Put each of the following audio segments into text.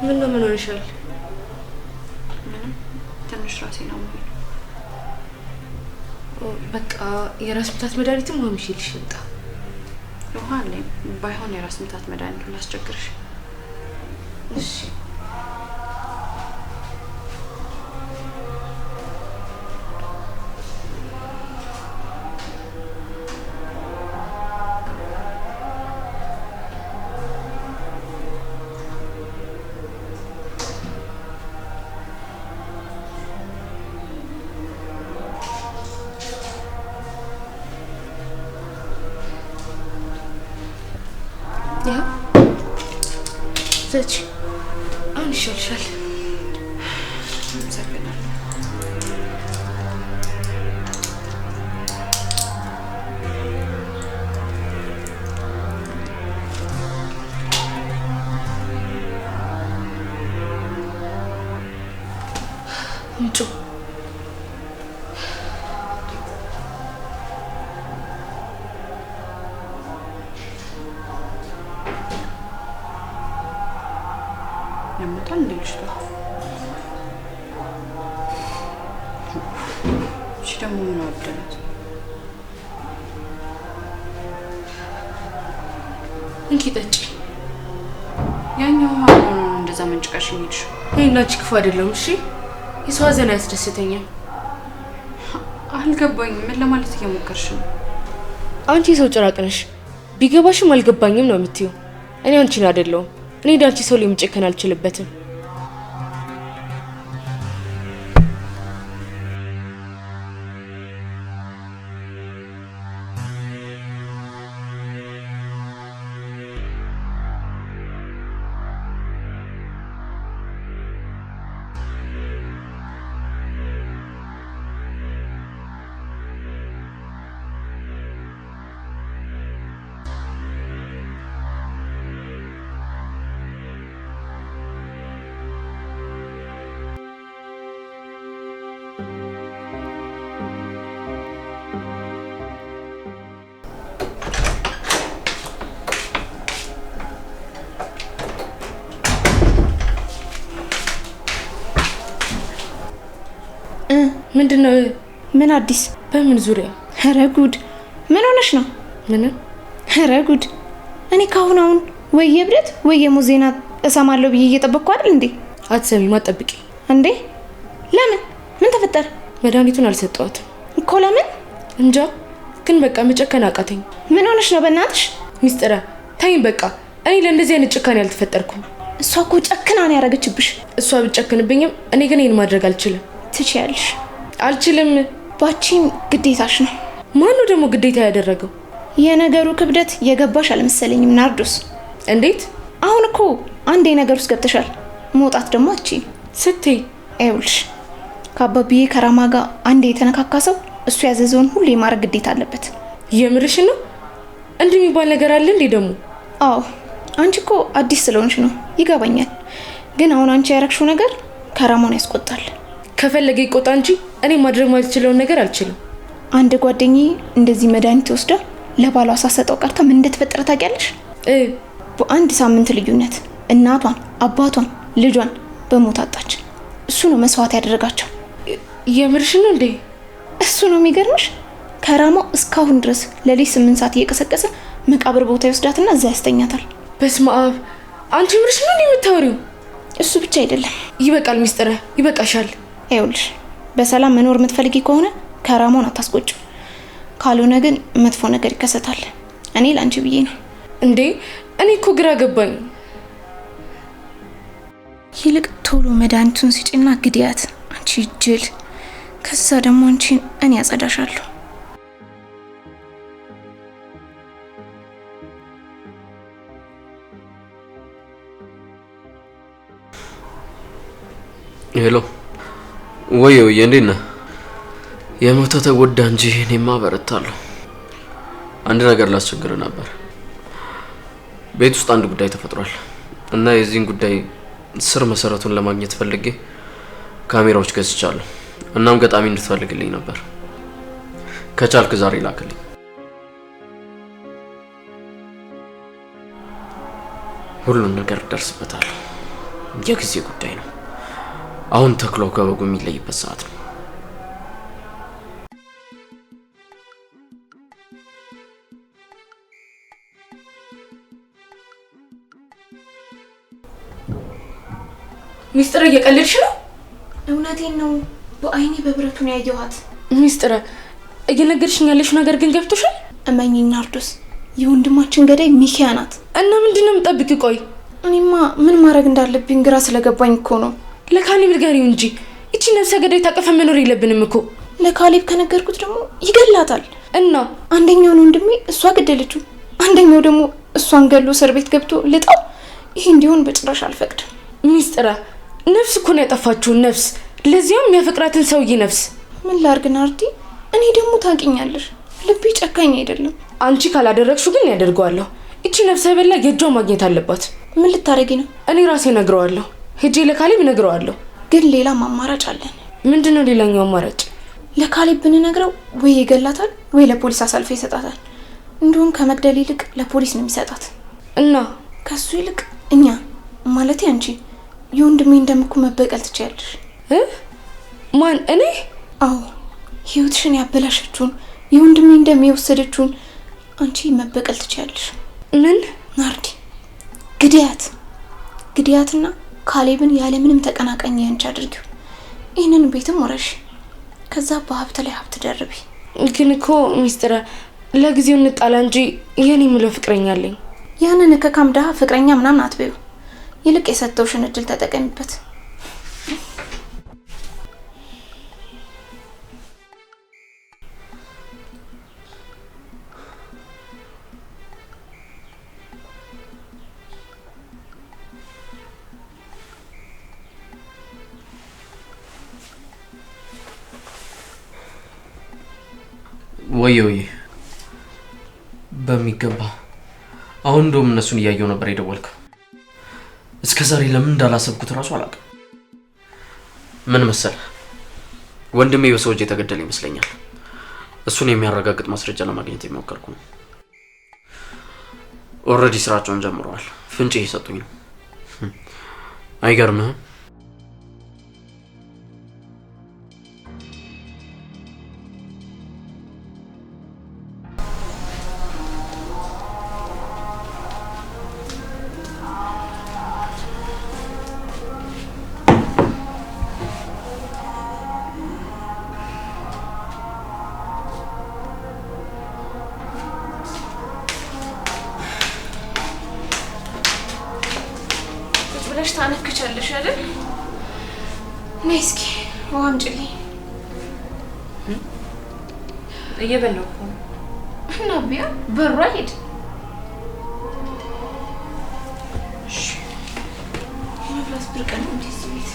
ምን ሆነሻል? ትንሽ ራሴ ነው ማለት በቃ የራስ ምታት መድኃኒትም ሆነ ይልሽ ልጣ ውሃ አለኝ ባይሆን የራስ ምታት መድኃኒት ላስቸግርሽ እሺ ያ ዘች አሁን ይሻልሻል። ምንጩ ያመጣል እንዴ ልጅቷ? እሺ ደግሞ ምን አወደናት? እንኪ ጠጪ። ያኛው ማለት ነው እንደዛ መንጭቃሽ የሚልሽ? ይሄናች ክፉ አይደለም። እሺ የሰው ሀዘን አያስደስተኝም። አልገባኝም። ምን ለማለት እየሞከርሽ ነው? አንቺ ሰው ጭራቅ ነሽ። ቢገባሽም አልገባኝም ነው የምትይው። እኔ አንቺን አይደለሁም። እኔ ዳንቺ ሰው ሊምጨከን አልችልበትም። ምንድነው? ምን አዲስ? በምን ዙሪያ? ኧረ ጉድ! ምን ሆነሽ ነው? ምን? ኧረ ጉድ! እኔ ካሁን አሁን ወይ የብረት ወይ የሙዜና እሰማለሁ ብዬ እየጠበቅኩ አይደል እንዴ? አትሰሚም? አትጠብቂ እንዴ? ለምን? ምን ተፈጠረ? መድኃኒቱን አልሰጠዋትም እኮ። ለምን? እንጃ፣ ግን በቃ መጨከን አቃተኝ። ምን ሆነሽ ነው? በእናትሽ ሚስጥራ ታይም። በቃ እኔ ለእንደዚህ አይነት ጭካኔ አልተፈጠርኩም። እሷ እኮ ጨክና ነው ያደረገችብሽ። እሷ ብትጨክንብኝም እኔ ግን ይሄን ማድረግ አልችልም። ትችያለሽ። አልችልም። ባቺም ግዴታሽ ነው። ማን ነው ደግሞ ግዴታ ያደረገው? የነገሩ ክብደት የገባሽ አልመሰለኝም ናርዶስ። እንዴት? አሁን እኮ አንዴ ነገር ውስጥ ገብተሻል። መውጣት ደግሞ አትችይም። ስትይ ይኸውልሽ ከአባብዬ ከራማ ጋር አንዴ የተነካካ ሰው እሱ ያዘዘውን ሁሉ የማድረግ ግዴታ አለበት። የምርሽ ነው? እንዲህ የሚባል ነገር አለ እንዴ ደግሞ? አዎ፣ አንቺ እኮ አዲስ ስለሆንሽ ነው፣ ይገባኛል። ግን አሁን አንቺ ያረግሽው ነገር ከራማን ያስቆጣል። ከፈለገ ይቆጣ እንጂ እኔ ማድረግ ማልችለውን ነገር አልችልም። አንድ ጓደኛዬ እንደዚህ መድኃኒት ወስዳ ለባሏ ሳሰጠው ቀርታ ምን እንደተፈጠረ ታውቂያለሽ? በአንድ ሳምንት ልዩነት እናቷን፣ አባቷን፣ ልጇን በሞት አጣች። እሱ ነው መስዋዕት ያደረጋቸው። የምርሽ ነው እንዴ? እሱ ነው የሚገርምሽ። ከራማው እስካሁን ድረስ ለሊት 8 ሰዓት እየቀሰቀሰ መቃብር ቦታ ይወስዳትና እዛ ያስተኛታል። በስመ አብ! አንቺ ምርሽ ነው የምታወሪው? እሱ ብቻ አይደለም። ይበቃል ሚስጥረ፣ ይበቃሻል። ይኸውልሽ በሰላም መኖር የምትፈልጊ ከሆነ ከራማውን አታስቆጭው። ካልሆነ ግን መጥፎ ነገር ይከሰታል። እኔ ላንቺ ብዬ ነው። እንዴ እኔ እኮ ግራ ገባኝ። ይልቅ ቶሎ መድኃኒቱን ሲጭና ግዲያት አንቺ ጅል። ከዛ ደግሞ አንቺን እኔ ያጸዳሻለሁ። ሄሎ ወይ እንዴት ነህ? የሞተ ተጎዳ እንጂ እኔማ በረታለሁ። አንድ ነገር ላስቸግር ነበር። ቤት ውስጥ አንድ ጉዳይ ተፈጥሯል እና የዚህን ጉዳይ ስር መሰረቱን ለማግኘት ፈልጌ ካሜራዎች ገዝቻለሁ። እናም ገጣሚ እንድትፈልግልኝ ነበር። ከቻልክ ዛሬ ላክልኝ። ሁሉን ነገር ደርስበታለሁ። የጊዜ ጉዳይ ነው። አሁን ተክሎ ከበጉ የሚለይበት ሰዓት ነው። ሚስጥር እየቀለድሽ ነው? እውነቴን ነው። በአይኔ በብረቱ ነው ያየኋት። ሚስጥር እየነገርሽኝ ያለሽው ነገር ግን ገብቶሻል? እመኚኝ ናርዶስ፣ የወንድማችን ገዳይ ሚኪያ ናት። እና ምንድነው የምጠብቂው? ቆይ እኔማ ምን ማድረግ እንዳለብኝ ግራ ስለገባኝ እኮ ነው። ለካሌብ ንገሪው እንጂ እቺ ነፍሰ ገዳይ ታቀፈ መኖር የለብንም እኮ። ለካሌብ ከነገርኩት ደግሞ ይገላታል። እና አንደኛውን ወንድሜ እሷ ገደለችው፣ አንደኛው ደግሞ እሷን ገሎ እስር ቤት ገብቶ ልጣው። ይሄ እንዲሆን በጭራሽ አልፈቅድም። ሚስጥራ ነፍስ እኮ ነው ያጠፋችውን ነፍስ፣ ለዚያም የሚያፈቅራትን ሰውዬ ነፍስ። ምን ላርግ ናርዲ? እኔ ደግሞ ታውቂኛለሽ፣ ልቤ ጨካኝ አይደለም። አንቺ ካላደረግሽው ግን ያደርገዋለሁ። እቺ ነፍሰ በላ የእጇን ማግኘት አለባት። ምን ልታረጊ ነው? እኔ ራሴ ነግረዋለሁ። ሄጄ ለካሌብ ነግረዋለሁ። ግን ሌላም አማራጭ አለን። ምንድነው ሌላኛው አማራጭ? ለካሌብ ብንነግረው ወይ ይገላታል ወይ ለፖሊስ አሳልፎ ይሰጣታል። እንዲሁም ከመግደል ይልቅ ለፖሊስ ነው የሚሰጣት። እና ከሱ ይልቅ እኛ ማለት አንቺ የወንድሜ እንደምኩ መበቀል ትችያለሽ። ማን? እኔ? አዎ፣ ህይወትሽን ያበላሸችውን የወንድሜ እንደሚወሰደችውን አንቺ መበቀል ትችያለሽ። ምን? ናርዲ፣ ግድያትና ካሌብን ያለምንም ተቀናቃኝ ያንቺ አድርጊው። ይህንን ቤትም ወረሽ፣ ከዛ በሀብት ላይ ሀብት ደርቢ። ግን እኮ ሚስጥራ ለጊዜው እንጣላ እንጂ የኔ ምለው ፍቅረኛ አለኝ። ያንን ከካምዳ ፍቅረኛ ምናምን አትበዩ። ይልቅ የሰጠውሽን እድል ተጠቀሚበት። ወይ በሚገባ አሁን እንደውም እነሱን እያየው ነበር የደወልከው። እስከ ዛሬ ለምን እንዳላሰብኩት እራሱ አላውቅም። ምን መሰለህ፣ ወንድሜ በሰው እጅ የተገደለ ይመስለኛል። እሱን የሚያረጋግጥ ማስረጃ ለማግኘት የሚሞከርኩ ነው። ኦልሬዲ ስራቸውን ጀምረዋል። ፍንጭ እየሰጡኝ ነው። አይገርምህም? ታነክቻለሽ አይደል? ነይ እስኪ ውሃ አምጪልኝ። እየበላሁ እኮ እና ቢያ በሩ አይሄድ። እሺ መብላት ብርቅ ነው እንዴ? ስሜት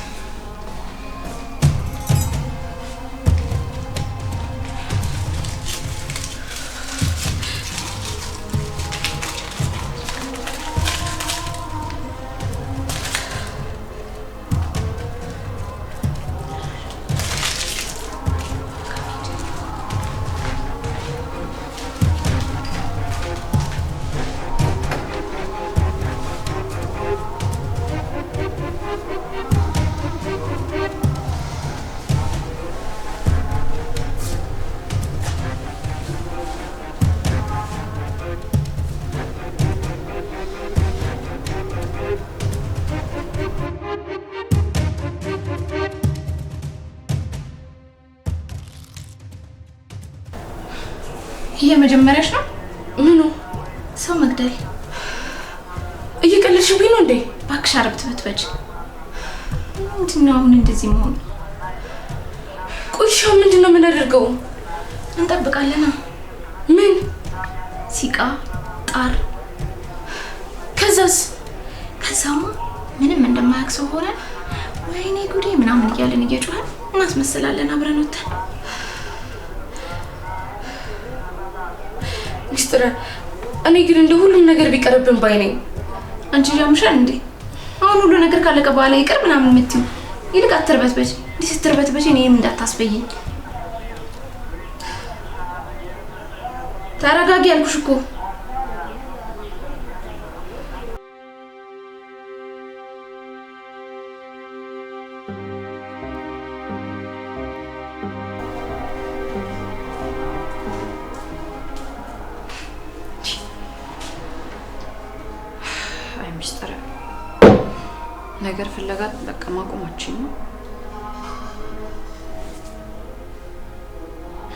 የመጀመሪያሽ ነው? ምኑ? ሰው መግደል። እየቀለድሽብኝ ነው እንዴ? እባክሽ አረብት በትበጅ። ምንድነው አሁን እንደዚህ መሆን? ቆይሻው ምንድነው የምናደርገው? እንጠብቃለና። ምን? ሲቃ ጣር። ከዛስ? ከዛማ ምንም እንደማያውቅ ሰው ሆነ ወይኔ ጉዴ ምናምን እያልን እየጮህን እናስመስላለን አብረን ወተን። ሚስጥር እኔ ግን እንደ ሁሉም ነገር ቢቀርብን ባይ ነኝ። አንቺ ጃምሻል እንዴ? አሁን ሁሉ ነገር ካለቀ በኋላ ይቅር ምናምን የምትይው? ይልቅ አትርበትበች። እንዲህ ስትርበትበች እኔም እንዳታስበይኝ። ተረጋጊ ያልኩሽ እኮ። አይ ሚስጥር ነገር ፍለጋ በቃ ማቆማችን ነው።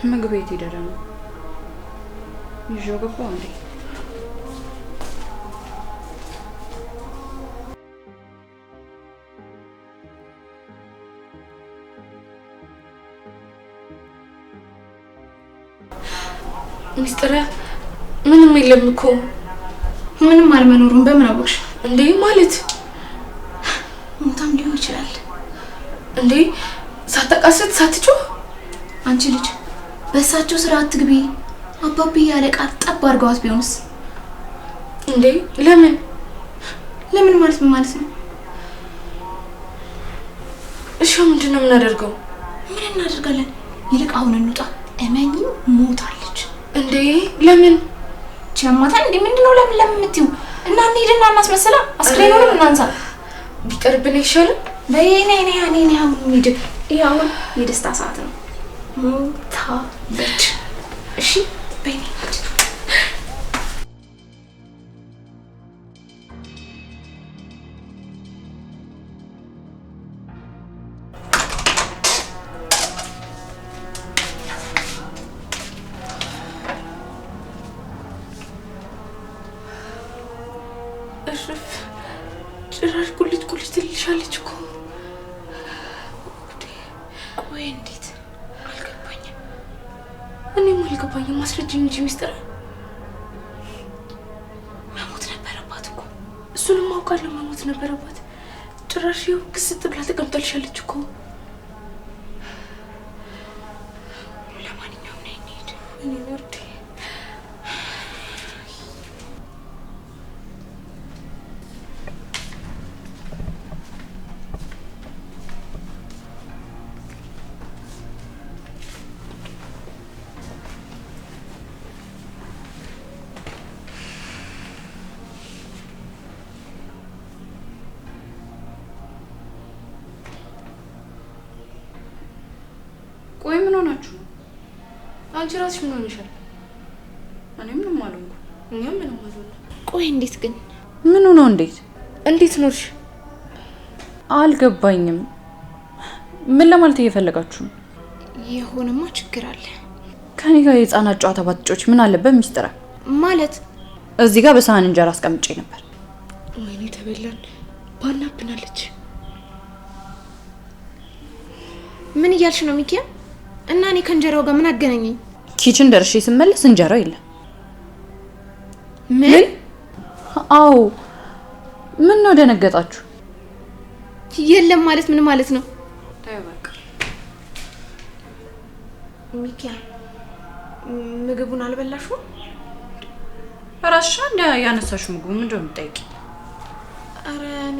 ምግብ ቤት ሄደረ ነው ይዤው ገባሁ እንዴ? ሚስጥር ምንም የለም እኮ። ምንም አልመኖሩን በምን አወቅሽ እንዴ? ማለት ሞታም ሊሆን ይችላል እንዴ? ሳትቃስት ሳትጮህ አንቺ ልጅ በእሳቸው ስራ አትግቢ። አባቢ ያለቃ ጠብ አድርገዋት ቢሆንስ? እንዴ ለምን ማለት ምን ማለት ነው? እሺ ምንድን ነው የምናደርገው? ምን እናደርጋለን? ይልቅ አሁን እንውጣ። እመኚ ሞታለች። እንዴ ለምን ቸማታ እንዴ? ምንድነው ለምን የምትይው? እና እንሂድና እናስመስላ አስክሬኑንም እናንሳ። ቢቀርብን ይሻላል። በየኔ አሁን እንሂድ። ይሄ አሁን የደስታ ሰዓት ነው። ሞታለች። እሺ በይኔ ጭራሽ ጉልት ትልሻለች እኮ። ቆይ እንዴት አልገባኝም። እኔም አልገባኝም። ማስረጅኝ እንጂ ሚስጥር። መሞት ነበረባት እኮ። እሱንም አውቃለሁ፣ መሞት ነበረባት። ጭራሽ ይኸው ክስት ብላ ተቀምጣልሻለች እኮ። ለማንኛውም ነይ እንሂድ። እኔ ወርዴ ቆይ ምን ሆናችሁ? አንቺ ራስሽ ምን ሆነሻል? እኔ ምንም አልሆንኩም። እኛም ምንም አልሆንም። ቆይ እንዴት ግን? ምን ነው? እንዴት ኖርሽ? አልገባኝም። ምን ለማለት እየፈለጋችሁ ነው? የሆነማ ችግር አለ። ከኔ ጋር የህፃናት ጨዋታ ባትጮች ምን አለበት ሚስጥር? ማለት እዚህ ጋር በሳህን እንጀራ አስቀምጬ ነበር። ወይኔ ተበላን። ባናብናለች። ምን እያልሽ ነው ሚኪያ? እና እኔ ከእንጀራው ጋር ምን አገናኘኝ? ኪችን ደርሼ ስመለስ እንጀራው የለም። ምን? አዎ። ምን ነው ደነገጣችሁ? የለም ማለት ምን ማለት ነው? ታይበቃ ሚኪያ ምግቡን አልበላሽው? ራስሽ እንደ ያነሳሽ ምግቡ ምንድነው የምትጠይቂ? ኧረ እኔ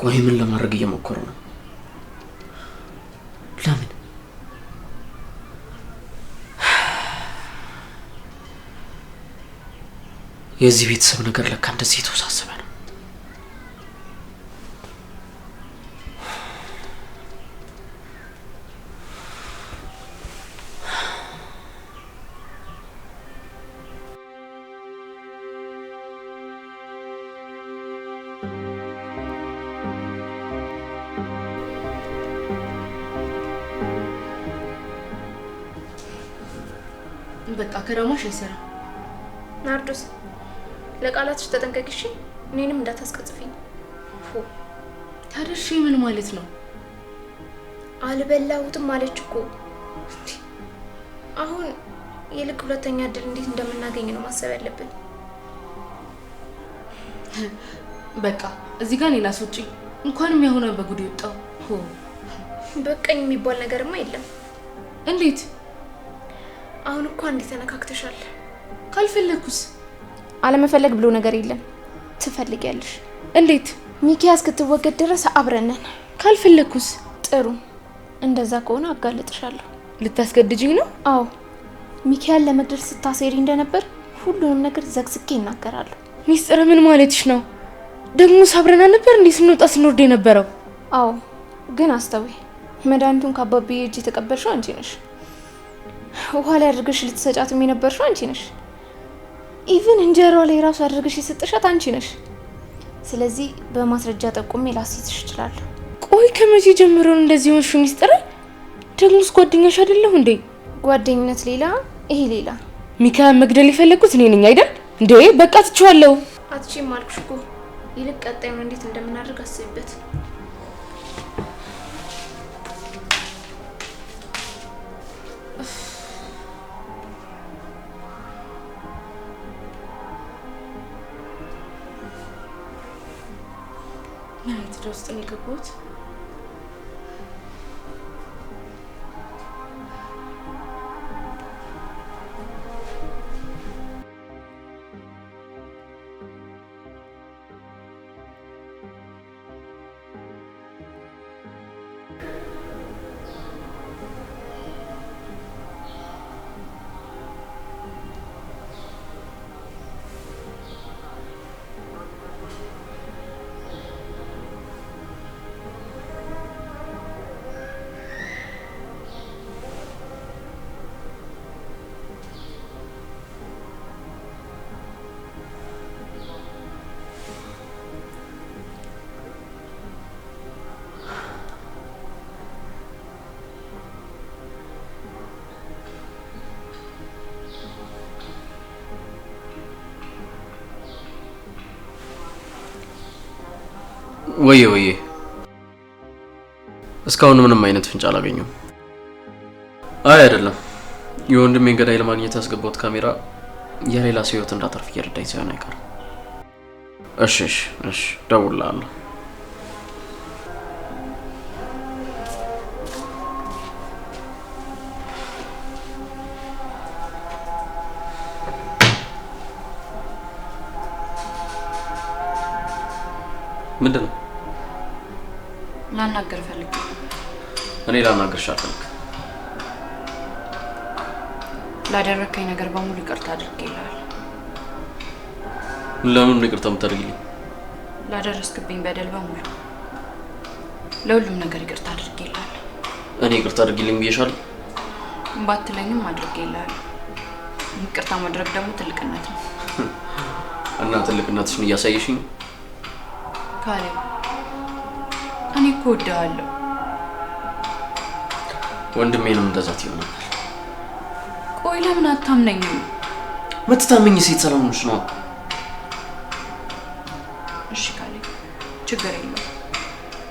ቆይ ምን ለማድረግ እየሞከሩ ነው? ለምን? የዚህ ቤተሰብ ነገር ለካ እንደዚህ የተወሳሰበ ነው። በቃ ከራማሽ አይሰራ። ናርዶስ ለቃላትሽ ተጠንቀቂሽ። እኔንም እንዳታስቀጽፊኝ። ታደርሽ ምን ማለት ነው? አልበላሁትም ማለች እኮ። አሁን ይልቅ ሁለተኛ እድል እንዴት እንደምናገኝ ነው ማሰብ ያለብን። በቃ እዚህ ጋር እኔን አስወጪ። እንኳንም የሆነ በጉድ ይወጣው። በቃኝ የሚባል ነገርማ የለም። እንዴት? አሁን እኮ አንዴ ተነካክተሻል። ካልፈለኩስ? አለመፈለግ ብሎ ነገር የለም። ትፈልጊያለሽ። እንዴት? ሚኪያ እስክትወገድ ድረስ አብረን ነን። ካልፈለኩስ? ጥሩ፣ እንደዛ ከሆነ አጋልጥሻለሁ። ልታስገድጂኝ ነው? አዎ፣ ሚኪያን ለመግደል ስታሴሪ እንደነበር ሁሉንም ነገር ዘግዝቄ ይናገራሉ። ሚስጥር ምን ማለትሽ ነው? ደግሞ አብረን ነበር እንዴ ስንወጣ ስንወርድ የነበረው? አዎ፣ ግን አስተውይ፣ መድኃኒቱን ከአባቤ እጅ የተቀበልሽው አንቺ ነሽ። ውሃ ላይ አድርገሽ ልትሰጫትም የነበርሽው አንቺ ነሽ። ኢቭን እንጀራው ላይ ራሱ አድርገሽ የሰጠሻት አንቺ ነሽ። ስለዚህ በማስረጃ ጠቁሜ ላስይዝሽ እችላለሁ። ቆይ ከመቼ ጀምሮ እንደዚህ ሆንሽ ሚስጥር? ደግሞስ ጓደኛሽ አይደለሁ እንዴ? ጓደኝነት ሌላ፣ ይሄ ሌላ። ሚካኤል መግደል የፈለኩት እኔ ነኝ አይደል እንዴ? በቃ ትችዋለሁ። አትችይም አልኩሽ እኮ። ይልቅ ቀጣዩን እንዴት እንደምናደርግ አስቢበት። ምን አይነት ውስጥ ነው የገባሁት? ወይ እስካሁን ምንም አይነት ፍንጭ አላገኘሁም። አይ አይደለም፣ የወንድሜን ገዳይ ለማግኘት ያስገባሁት ካሜራ የሌላ ሰው ህይወት እንዳተርፍ እየረዳኝ ሳይሆን አይቀርም። እሺ ደውላለሁ። ምንድን ነው? ላናገር ፈልግ። እኔ ላናገርሽ አልፈልግም። ላደረከኝ ነገር በሙሉ ይቅርታ አድርጌልሃለሁ። ለምን ይቅርታ የምታደርጊልኝ? ላደረስክብኝ በደል በሙሉ ለሁሉም ነገር ይቅርታ አድርጌልሃለሁ። እኔ ይቅርታ አድርጊልኝ ብዬሻለሁ? ባትለኝም አድርጌልሃለሁ። ይቅርታ ማድረግ ደግሞ ትልቅነት ነው። እና ትልቅነትሽን እያሳየሽኝ ነው። ካሌብ፣ እኔ እኮ እወድሃለሁ። ወንድሜንም እንደዛ ትይው ነበር። ቆይ ለምን አታምነኝም? ምትታመኝ ሴት ሰላምሽ ነው። እሺ ካሌብ፣ ችግር የለውም።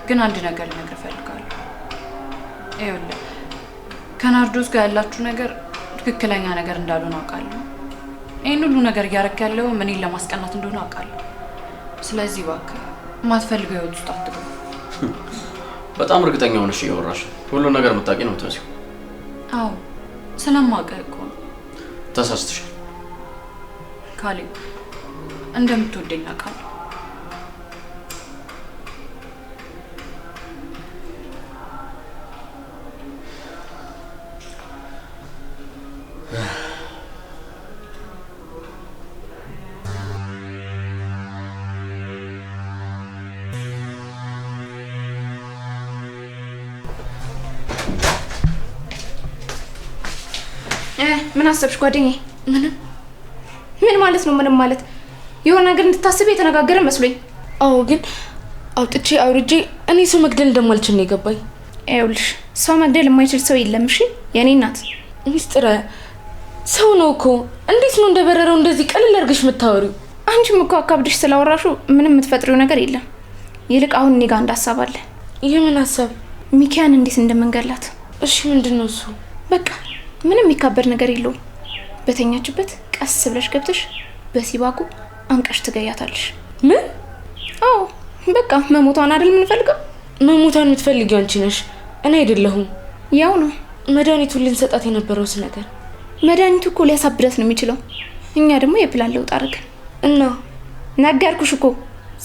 ግን አንድ ነገር ልነግርህ እፈልጋለሁ። ይኸውልህ ከናርዶስ ጋር ያላችሁ ነገር ትክክለኛ ነገር እንዳልሆነ አውቃለሁ። ይህን ሁሉ ነገር እያደረክ ያለው እኔን ለማስቀናት እንደሆነ አውቃለሁ። ስለዚህ እባክህ ማትፈልገው ህይወት ውስጥ አትገባ። በጣም እርግጠኛ ሆነሽ እያወራሽ ሁሉ ነገር የምታውቂ ነው የምትመስለው። አዎ ስለማውቅህ እኮ ነው። ተሳስተሻል ካሌብ፣ እንደምትወደኝ አውቃለሁ። ምን አሰብሽ ጓደኛዬ? ምን ማለት ነው? ምንም ማለት የሆነ ነገር እንድታስብ የተነጋገረ መስሎኝ። አዎ፣ ግን አውጥቼ አውርጄ እኔ ሰው መግደል እንደማልችል ነው የገባኝ። ይኸውልሽ ሰው መግደል የማይችል ሰው የለም። እሺ የኔ እናት። ሚስጥረ ሰው ነው እኮ። እንዴት ነው እንደበረረው እንደዚህ ቀልል አድርገሽ የምታወሪው? አንቺም እኮ አካብድሽ ስላወራሹ ምንም የምትፈጥሪው ነገር የለም። ይልቅ አሁን እኔ ጋር እንዳሳብ አለ። የምን ሀሳብ? ሚኪያን እንዴት እንደምንገላት። እሺ ምንድን ነው እሱ? በቃ ምንም የሚካበድ ነገር የለውም። በተኛችበት ቀስ ብለሽ ገብተሽ በሲባጉ አንቀሽ ትገያታለሽ። ምን? አዎ በቃ መሞቷን አይደል የምንፈልገው? መሞቷን የምትፈልጊው አንቺ ነሽ፣ እኔ አይደለሁም። ያው ነው መድኃኒቱን ልንሰጣት የነበረውስ ነገር። መድኃኒቱ እኮ ሊያሳብዳት ነው የሚችለው። እኛ ደግሞ የፕላን ለውጥ አድርገን እና ነገርኩሽ እኮ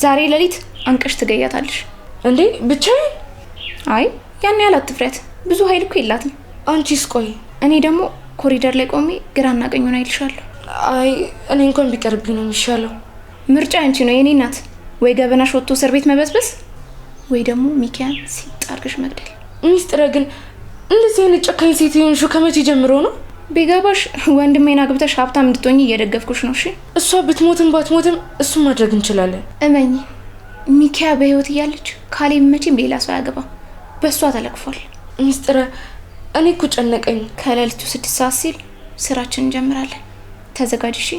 ዛሬ ሌሊት አንቀሽ ትገያታለሽ። እንዴ ብቻዬን? አይ ያን ያህል አትፍረት፣ ብዙ ኃይል እኮ የላትም። አንቺስ? ቆይ እኔ ደግሞ ኮሪደር ላይ ቆሜ ግራና ቀኙን አይልሻለሁ። አይ እኔ እንኳን ቢቀርብኝ ነው የሚሻለው። ምርጫ አንቺ ነው የኔ እናት። ወይ ገበናሽ ወጥቶ እስር ቤት መበስበስ ወይ ደግሞ ሚኪያን ሲጣርግሽ መግደል። ሚስጥረ ግን እንደዚህ አይነት ጨካኝ ሴት የሆንሽው ከመቼ ጀምሮ ነው? ቢገባሽ ወንድሜን አግብተሽ ሀብታም እንድትሆኚ እየደገፍኩሽ ነው። እሺ እሷ ብትሞትም ባትሞትም እሱን ማድረግ እንችላለን። እመኚ፣ ሚኪያ በህይወት እያለች ካሌብ መቼም ሌላ ሰው አያገባም። በእሷ ተለቅፏል። ሚስጥረ እኔ እኮ ጨነቀኝ። ከሌሊቱ 6 ሰዓት ሲል ስራችን እንጀምራለን። ተዘጋጅ እሺ?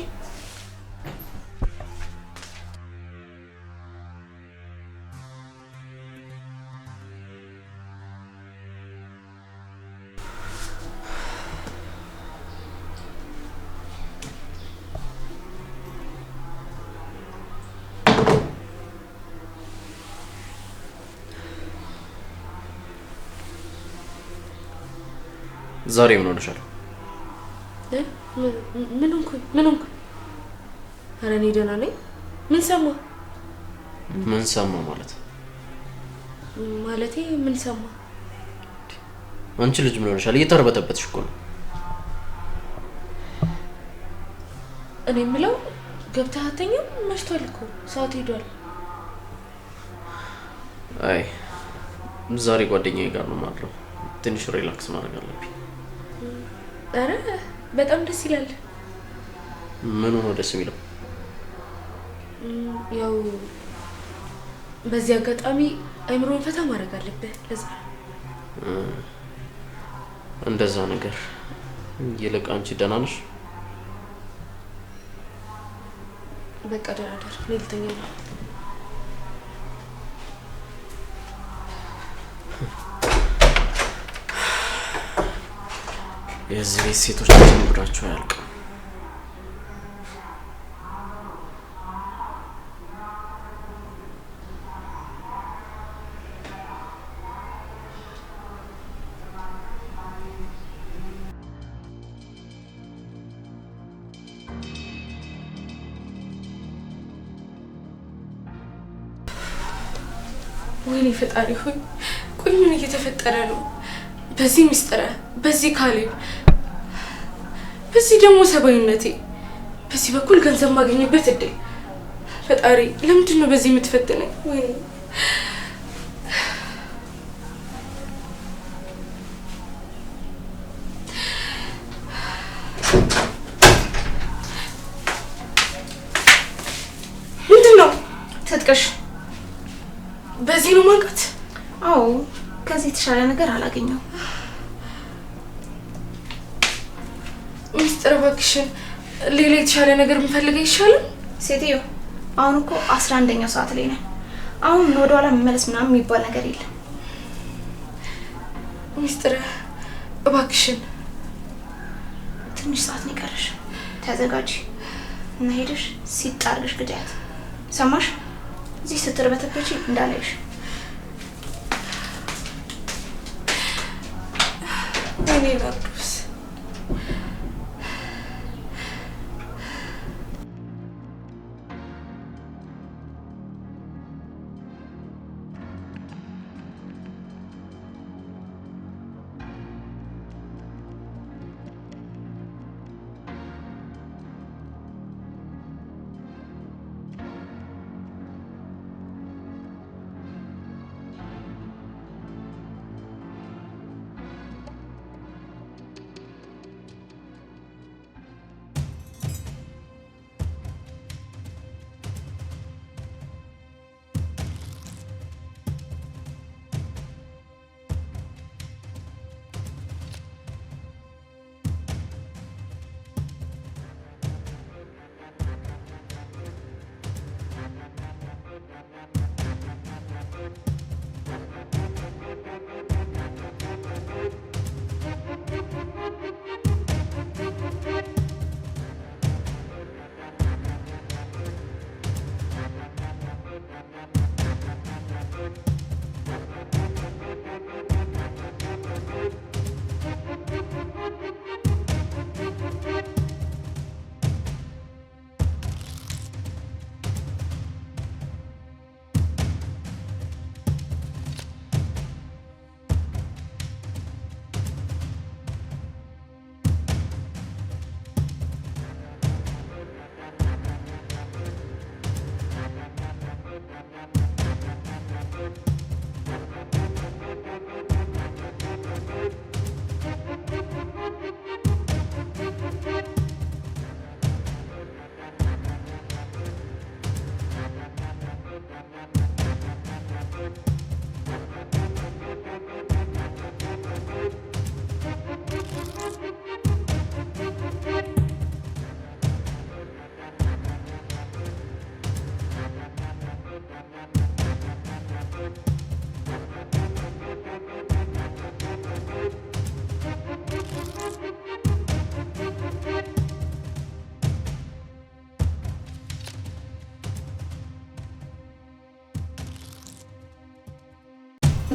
ዛሬ ምን ሆነሻል? ምን ሆንኩ? ኧረ እኔ ደህና ነኝ። ምን ሰማ? ምን ሰማ ማለት? ማለቴ ምን ሰማ? አንቺ ልጅ ምን ሆነሻል? እየተርበተበትሽ እኮ ነው። እኔ የምለው ገብተህ አተኛም? መሽቷል እኮ ሰዓት ሄዷል። አይ ዛሬ ጓደኛዬ ጋር ነው ማድረው። ትንሽ ሪላክስ ማድረግ አለብኝ። አረ በጣም ደስ ይላል። ምን ሆነ ደስ የሚለው? ያው በዚህ አጋጣሚ አይምሮን ፈታ ማድረግ አለብህ። ለዛ እንደዛ ነገር። ይልቅ አንቺ ደህና ነሽ? በቃ ደህና ደር። እኔ ልተኛ ነው። የዚህ ቤት ሴቶች ጉዳቸው አያልቅም። ወይኔ ፈጣሪ ሆይ፣ ቆይ ምን እየተፈጠረ ነው? በዚህ ሚስጥረ፣ በዚህ ካሌብ፣ በዚህ ደግሞ ሰባዊነቴ፣ በዚህ በኩል ገንዘብ ማግኘበት እድል። ፈጣሪ ለምንድን ነው በዚህ የምትፈትነኝ? ወይኔ ምንድን ነው ትጥቀሽ? በዚህ ነው ማንቃት? አዎ ከዚህ የተሻለ ነገር አላገኘው። ሚስጥር እባክሽን፣ ሌላ የተሻለ ነገር የምፈልገው ይሻላል። ሴትዮ አሁን እኮ 11ኛው ሰዓት ላይ ነን። አሁን ወደ ኋላ መመለስ ምናምን የሚባል ነገር የለም። ሚስጥር እባክሽን፣ ትንሽ ሰዓት ነው የቀረሽ። ተዘጋጂ እና ሄደሽ ሲጣርግሽ ግዳያት። ሰማሽ? እዚህ ስትርበተበች እንዳላይሽ። እኔ ናርዶስ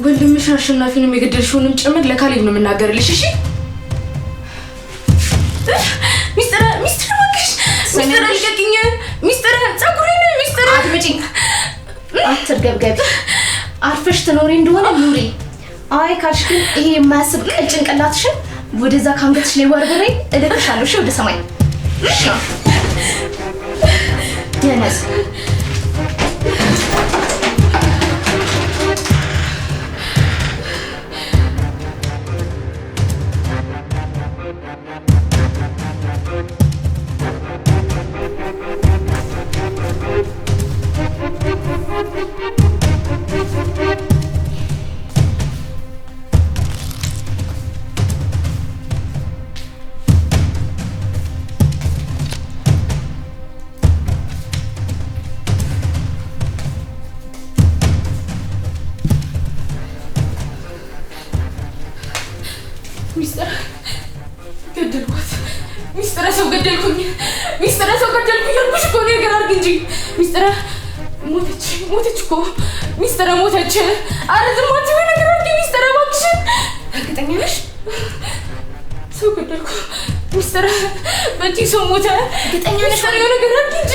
ወንድምሽ አሸናፊንም የገደልሽውንም ጭምር ለካሌብ ነው የምናገርልሽ። እሺ ሚስጥር ወክሽ ሚስጥር ልቀቂኝ። ሚስጥር ጸጉሬን ሚስጥር አትመጪኝ። አትርገብገቢ። አርፈሽ ትኖሪ እንደሆነ ኑሪ። አይ ካልሽ ግን ይሄ የማያስብ ቀጭን ጭንቅላትሽን ወደዛ ካንገትሽ ላይ ወርውሬ እልክሻለሁ። እሺ ወደ ሰማይ ደነስ ሚስጥር ሞተች። አረ ዝም አትበይ ነገር አድርጊ። ሚስጥር እባክሽን። እርግጠኛ ነሽ? ሰው ገደልኩ። ሚስጥር በእጅ ሰው ሞተ። እርግጠኛ ነሽ? ነገር አድርጊ እንጂ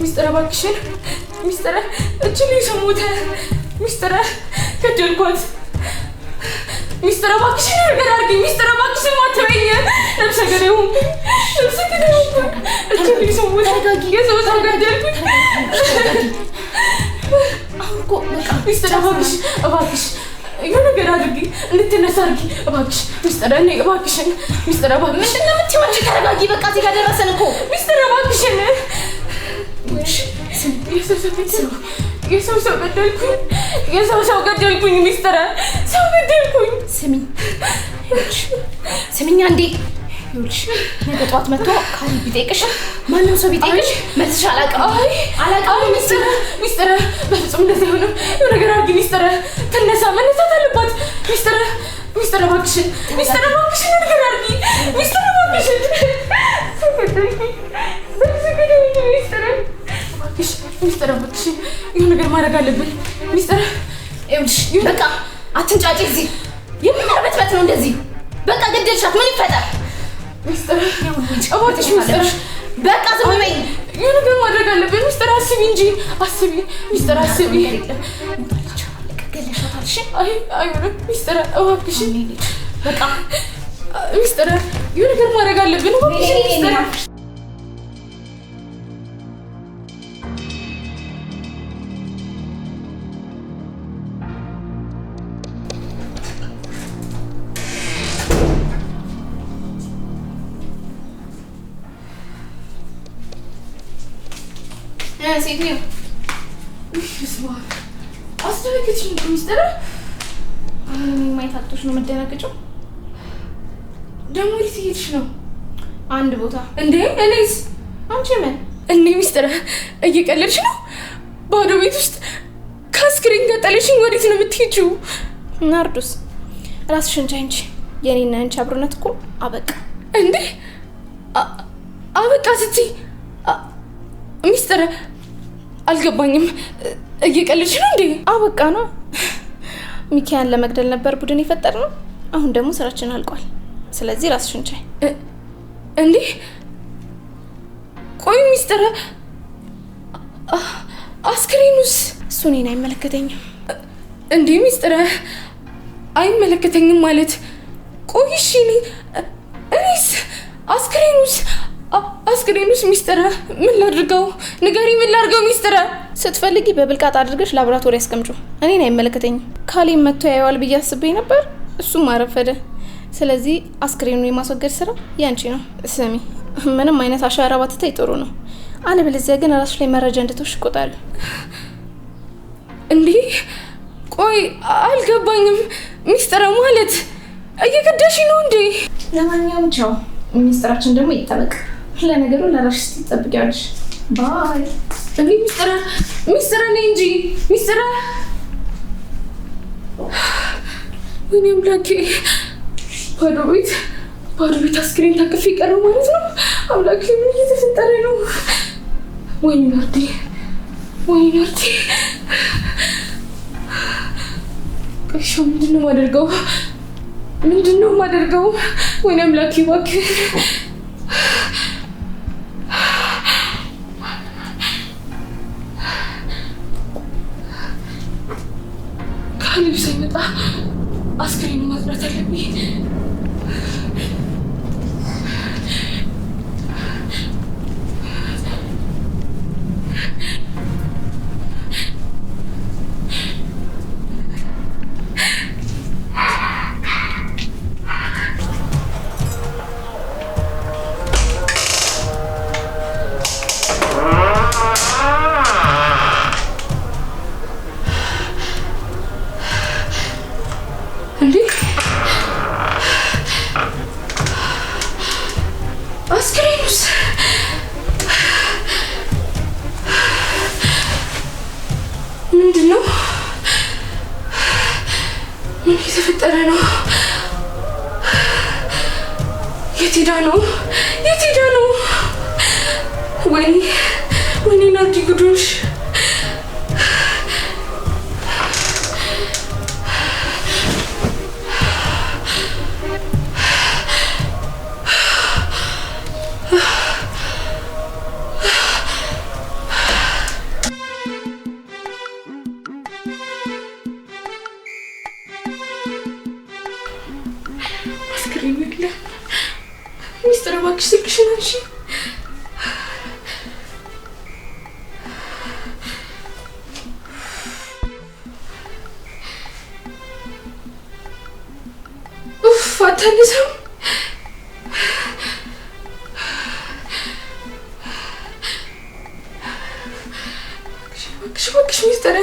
ሚስጥር እባክሽን። ሚስጥር እጅ ላይ ሰው ሞተ። ሚስጥር ገደልኳት። ሚስጥር እባክሽን ነገር አድርጊ። ሚስጥር እባክሽን አትበይኝ። ነፍሰ ገዳይ ሆንኩኝ። እጅ ላይ ሰው ሞተ። የሰው ሰው ገደልኩኝ። ሚስጥር እባክሽ የሆነ ነገር አድርጊ። እንድትነሳ አድርጊ እባክሽ። ሚስጥር እኔ እባክሽን። ሚስጥር እባክሽ ምንድን ነው የምትይው አንቺ? ተረጋጊ በቃ እዚህ ጋር ደረሰን እኮ። ሚስጥር እባክሽን። የሰው ሰው ገደልኩኝ። የሰው ሰው ገደልኩኝ። ሚስጥር ሰው ገደልኩኝ። ስሚኝ አንዴ። ይኸውልሽ ነገ ጠዋት መጥቶ ካሌብ ቢጠይቅሽ ማንም ሰው ቢጠይቅሽ መልስሽ አላውቅም። ሚስጥር በፍጹም እንደዚህ አይሆንም። የሆነ ነገር አድርጊ። ሚስጥር ትነሳ፣ መነሳት አለባት። ሚስጥር እባክሽን። ሚስጥር እባክሽን ነገር አድርጊ። ሚስጥር እባክሽን። ሚስጥር እባክሽን የሆነ ነገር ማድረግ አለብን። ሚስጥር ይኸውልሽ በቃ አትንጫጭ። እዚህ የምናርበትበት ነው እንደዚህ። በቃ ገደልሻት ምን ይፈጠር? ሚስጥር እባክሽ ሚስጥር በቃ ዝም በይ። የሆነ ነገር ማድረግ አለብን። ሚስጥር አስቢ እንጂ አስቢ። ሚስጥር አስቢ። ገለሻታል። እሺ አይሆንም። ሚስጥር እባክሽ በቃ ሚስጥር የሆነ ነገር ማድረግ አለብን። እባክሽ ሚስጥር ሴትዮ አስደነገጥሽኝ። ሚስጥር ማየት አጥቶሽ ነው መደናገጫው? ደግሞ ወዴት እየሄድሽ ነው? አንድ ቦታ። እንዴ እኔስ? አንቺ ምን እንዴ ሚስጥር እየቀለድሽ ነው? ባዶ ቤት ውስጥ ከአስክሬን ጋር ጠለሽኝ። ወዴት ነው የምትሄጂው? ናርዶስ ራስሽን ቻይ እንጂ የኔና አንቺ አብሮነት እኮ አበቃ። እንዴ አበቃ ስትይ ሚስጥር አልገባኝም። እየቀለድሽ ነው እንዴ? አበቃ ነው። ሚኪያን ለመግደል ነበር ቡድን የፈጠርነው። አሁን ደግሞ ስራችን አልቋል። ስለዚህ ራስሽን ቻይ። እንዴ ቆይ ሚስጥር አስክሬኑስ? እሱ እኔን አይመለከተኝም። እንዴ ሚስጥር አይመለከተኝም ማለት? ቆይ እሺ እኔስ? አስክሬኑስ ሚስጥር ምን ላድርገው? ንገሪ፣ ምን ላድርገው ሚስጥር? ስትፈልጊ በብልቃጥ አድርገሽ ላቦራቶሪ አስቀምጩ። እኔን አይመለከተኝም። ካሌብ መጥቶ ያየዋል ብዬ አስቤ ነበር፣ እሱም አረፈደ። ስለዚህ አስክሬኑን የማስወገድ ስራ ያንቺ ነው። ስሚ፣ ምንም አይነት አሻራ ባትተይ ጥሩ ነው። አለበለዚያ ግን ራስሽ ላይ መረጃ እንድትወስድ ይቆጣሉ። እንዴ ቆይ አልገባኝም። ሚስጥር ማለት እየገዳሽ ነው እንዴ? ለማንኛውም ቻው። ሚስጥራችን ደግሞ ይጠበቅ። ለነገሩ ለራስሽ ትጠብቂያለሽ። ባይ። እንዴ ሚስጥር ነኝ እንጂ ሚስጥር። ወይኔ አምላኬ፣ ባዶ ቤት አስክሬን ታቅፌ ቀረው ማለት ነው። አምላኬ ምን እየተፈጠረ ነው? ወይኔ ናርዲ እሺ ምንድነው የማደርገው? ወይኔ አምላኬ እባክህ ካሌብ ሳይመጣ አስክሬኑን ማጽዳት አለብኝ። አስክሬኑስ ምንድን ነው? ምን የተፈጠረ ነው? የት ሄዳ ነው? ወይኔ ናርዲ ጉዶሽ! ሚስጥር እባክሽ ስልክሽን አንሺ። ኡፍ አታነሳም። እባክሽ ሚስጥር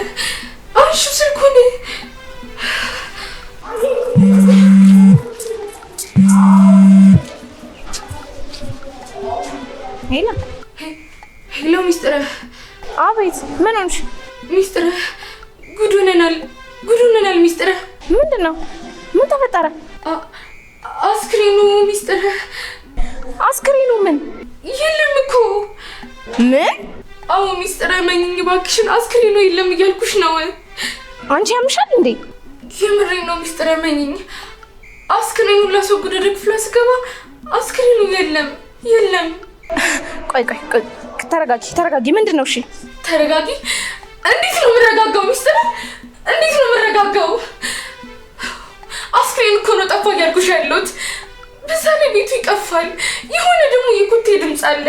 አንሺው ስልኩን። ሄሎ ሚስጥር። አቤት። ምን ሆንሽ? ሚስጥር ጉድ ሆነናል ሚስጥር። ምንድን ነው? ምን ተፈጠረ? አስክሬኑ ሚስጥር። አስክሬኑ ምን? የለም እኮ። ምን? አዎ ሚስጥር መኝኝ እባክሽን፣ አስክሬኑ የለም እያልኩሽ ነው። አንቺ ያምሻል እንዴ? የምሬን ነው ሚስጥር መኝኝ። አስክሬኑ ላስወግድ ወደ ክፍሏ ስገባ አስክሬኑ የለም። ቆይ ተረጋጊ። ምንድን ነው? እሺ ተረጋጊ። እንዴት ነው የምረጋጋው ሚስጥር? እንዴት ነው የምረጋጋው? አስክሬን እኮ ነው ጠፋ እያልኩሽ ያለሁት። በዛ ላይ ቤቱ ይቀፋል። የሆነ ደግሞ የኩቴ ድምፅ አለ።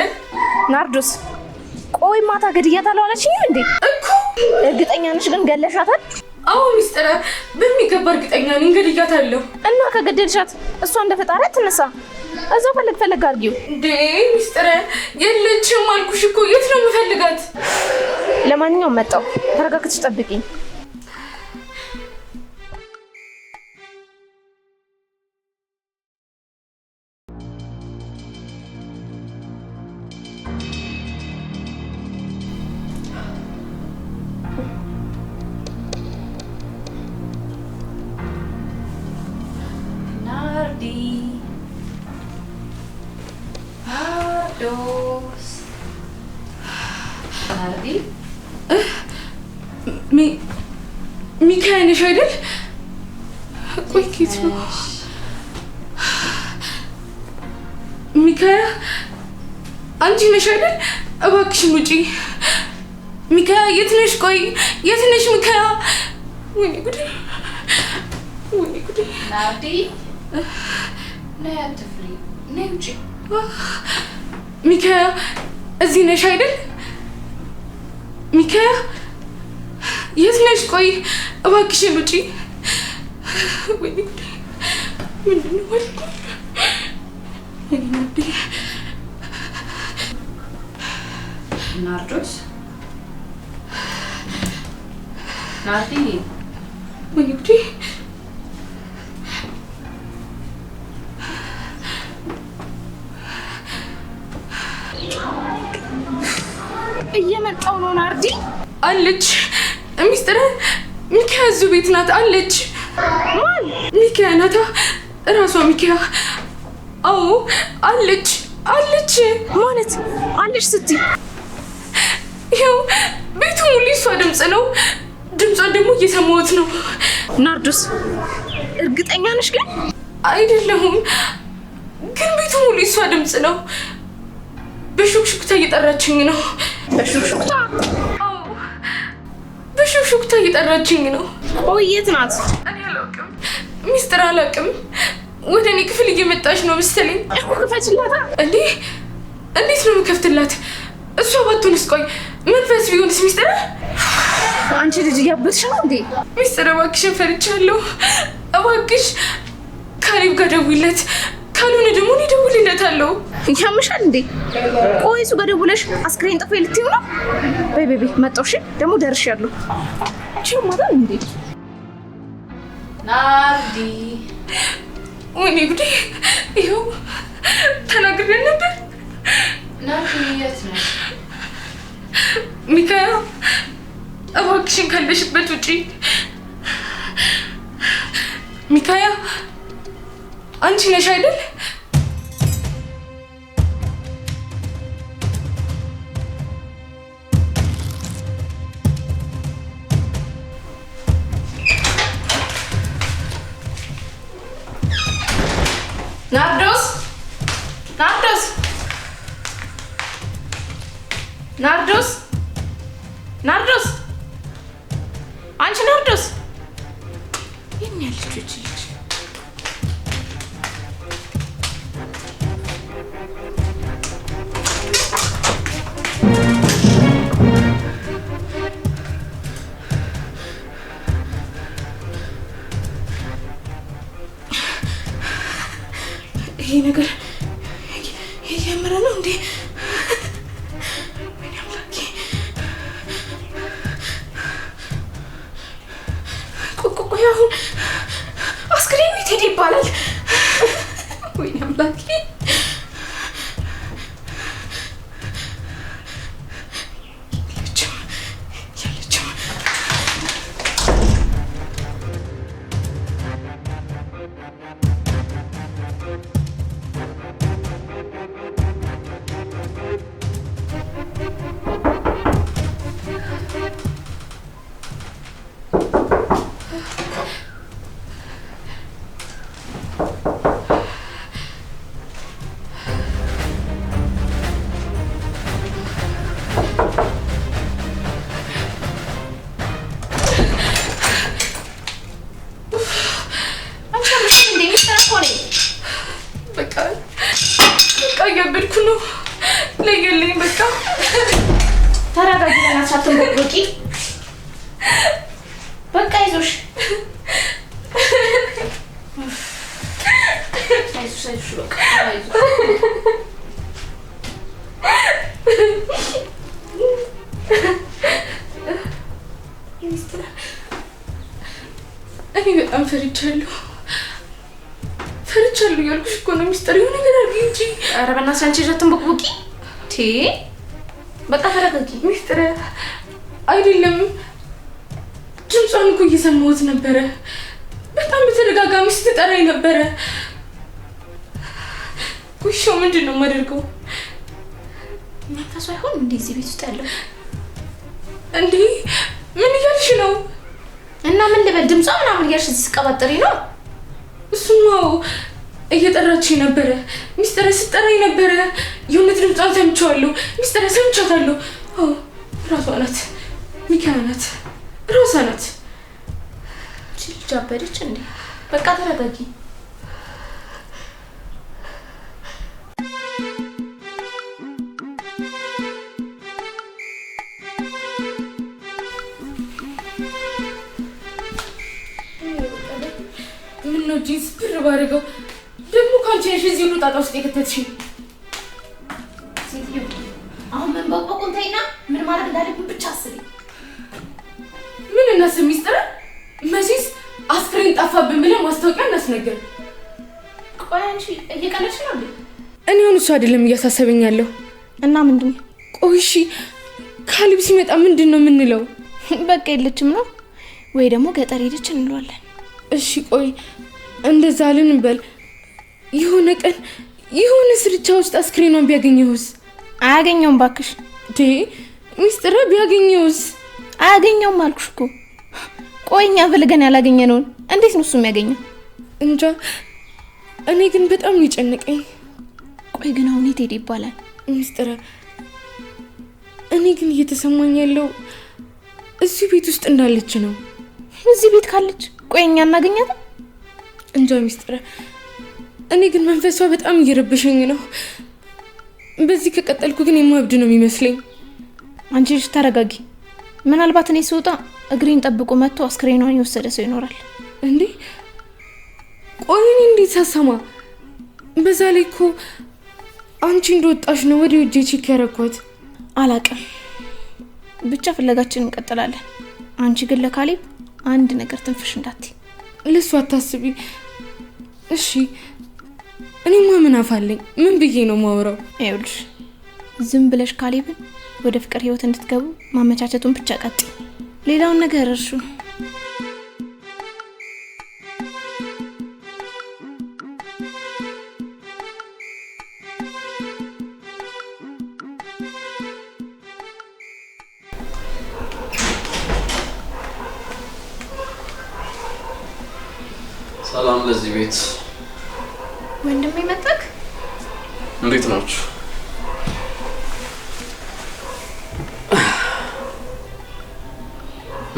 ናርዶስ፣ ቆይ ማታ ገድያታለሁ አለችኝም እንዴ? እኮ እርግጠኛ ነሽ ግን ገለሻታል? አዎ ሚስጥር፣ በሚገባ እርግጠኛ ነኝ ገድያታለሁ። እና ከገደልሻት እሷ እንደ ፈጣሪ አትነሳ። እዛው ፈለግ አድርጊው። እንዴ ሚስጥር የለችም አልኩሽ እኮ። የት ነው የምፈልጋት? ለማንኛውም መጣሁ። ተረጋግተሽ ጠብቂኝ። ሚካኤል ነሽ አይደል? ቆይ ኬት ነው ሚካኤል? አንቺ ነሽ አይደል? እባክሽን ውጪ ሚካኤል። የት ነሽ? ቆይ የት ነሽ ሚካኤል? ወይኔ ጉዴ! ናርዲ ነይ አትፍሪ፣ ነይ ውጪ። ሚካኤል እዚህ ነሽ አይደል? ሚካኤል የት ነሽ? ቆይ እባክሽን ውጪ። ወይኔ ጉዴ! ምንድን ነው ማለት ነው? ናርዶስ፣ ናርዲ፣ ወይኔ ጉዴ! እየመጣሁ ነው። ናርዲ አለች። ሚስጥር ሚካኤል እዚሁ ቤት ናት አለች። ማን? ሚካኤል ናታ፣ እራሷ ሚካኤል። አዎ አለች። ማለት አለች ስትይ? ይኸው ቤቱ ሙሉ እሷ ድምፅ ነው። ድምጿን ደግሞ እየሰማሁት ነው። ናርዶስ እርግጠኛ ነሽ ግን? አይደለሁም፣ ግን ቤቱ ሙሉ የሷ ድምፅ ነው። በሹክሹክታ እየጠራችኝ ነው። በሹክሹክታ? አዎ፣ በሹክሹክታ እየጠራችኝ ነው። ቆይ የት ናት? እኔ አላውቅም፣ ሚስጥር አላውቅም። ወደ እኔ ክፍል እየመጣች ነው መሰለኝ። ክፈችላታ። እንዴት ነው የምከፍትላት? እሷ ባትሆንስ? ቆይ መንፈስ ቢሆንስ? ሚስጥር አንቺ ልጅ እያበትሽ ነው እንዴ? ሚስጥር እባክሽን ፈርቻለሁ። እባክሽ ካሌብ ጋር ደውይለት፣ ካልሆነ ደግሞ እኔ እደውልለታለሁ። ያምሻል እንዴ? ቆይ እሱ ጋር ደውለሽ አስክሬን ጥፎ ልትይው ነው? በይ ቤቢ መጣሁ። እሺ ደግሞ ደርሻለሁ። ችማታል እንዴ? ናርዲ ወይኔ ጉዴ! ይኸው ተናግሬን ነበር። ናርዲ የት ነሽ? ሚካያ እባክሽን ካለሽበት ውጪ። ሚካያ አንቺ ነሽ አይደል? ናርዶስ ናርዶስ ናርዶስ ናርዶስ አንቺ ናርዶስ የት ነው ያለችው እቺ ልጅ? ይሄ ነገር እየጀመረ ነው እንዴ? ወይኔ አምላኬ! ቆይ አሁን አስክሬኑ የት ሄደ ይባላል? ወይኔ አምላኬ! ያለችው እያበድኩ ነው። ለየልኝ በቃ ተረጋጊ። ለናት አትንቦቂ። በቃ ይዞሽ አይዞሽ በቃ አይዞሽ። እኔ በጣም ፈርቻለሁ እያልኩሽ እኮ ነው። ሚስጥር የሆነ ነገር አድርጊ እንጂ። ኧረ በእናትሽ አንቺ አትንቦቂ። በቃ ተረጋጊ። ሚስጥር አይደለም፣ ድምጿን እኮ እየሰማሁት ነበረ። በጣም በተደጋጋሚ ስትጠራኝ ነበረ። ጉሻው ምንድን ነው የማደርገው? መንፈሱ አይሆን እንዴ እዚህ ቤት ውስጥ ያለው? እንዴ ምን እያልሽ ነው? እና ምን ልበል? ድምጿ ምናምን እያልሽ ስትቀባጥሪ ነው? እሱማ እየጠራችኝ ነበረ። ሚስጥር ስትጠራኝ ነበረ። የእውነት ድምጿን ሰምቼዋለሁ። ሚስጥር ሰምቻታለሁ። አዎ ራሷ ናት፣ ሚካያ ናት፣ ራሷ ናት። እቺ ልጅ አበደች እንዴ? በቃ ተረጋጊ። ምነው ጂንስ ብር ባደረገው ደግሞ ከአንቺ ነሽ እዚህ ሁሉ ጣጣ ውስጥ የከተትሽኝ። ሴትዮ አሁን ምን በቆቁን ተይና ምን ማድረግ እንዳለብን ብቻ አስቢ። ምን እናስብ? ሚስጥር መሲስ አስክሬን ጠፋብን ብለን ማስታወቂያ እናስነገር። ቆይ አንቺ እየቀለድሽ ነው እንዴ? እኔ አሁን እሱ አይደለም እያሳሰበኝ ያለው። እና ምንድን ነው? ቆይ እሺ ካሌብ ሲመጣ ምንድን ነው የምንለው? በቃ የለችም ነው ወይ ደግሞ ገጠር ሄደች እንለዋለን። እሺ ቆይ እንደዛ አልን እንበል። የሆነ ቀን የሆነ ስርቻ ውስጥ አስክሬኗን ቢያገኘውስ? አያገኘውም ባክሽ። ሚስጥር ቢያገኘውስ? አያገኘውም አልኩሽ እኮ። ቆይኛ ፈልገን ያላገኘነውን እንዴት ነው እሱ የሚያገኘው? እንጃ። እኔ ግን በጣም ይጨነቀኝ። ቆይ ግን አሁን የት ሄደ ይባላል? ሚስጥር፣ እኔ ግን እየተሰማኝ ያለው እዚህ ቤት ውስጥ እንዳለች ነው። እዚህ ቤት ካለች ቆይኛ እናገኛት? እንጃ ሚስጥር፣ እኔ ግን መንፈሷ በጣም እየረበሸኝ ነው። በዚህ ከቀጠልኩ ግን የማብድ ነው የሚመስለኝ። አንቺ ልጅ ተረጋጊ። ምናልባት እኔ ስወጣ እግሬን ጠብቆ መጥቶ አስክሬኗን የወሰደ ሰው ይኖራል። እንዴ ቆይ እኔ እንዴት ሳሰማ? በዛ ላይ እኮ አንቺ እንደወጣሽ ነው ወደ ውጄ ቼክ ያረኳት። አላቅም፣ ብቻ ፍለጋችን እንቀጥላለን። አንቺ ግን ለካሌብ አንድ ነገር ትንፍሽ እንዳትይ። ለሱ አታስቢ እሺ? እኔማ ምን አፋለኝ? ምን ብዬ ነው ማወራው? ይኸውልሽ ዝም ብለሽ ካሌብን ወደ ፍቅር ህይወት እንድትገቡ ማመቻቸቱን ብቻ ቀጥ፣ ሌላውን ነገር እርሹ። ሰላም ለዚህ ቤት። ወንድሜ መጣክ? እንዴት ናችሁ?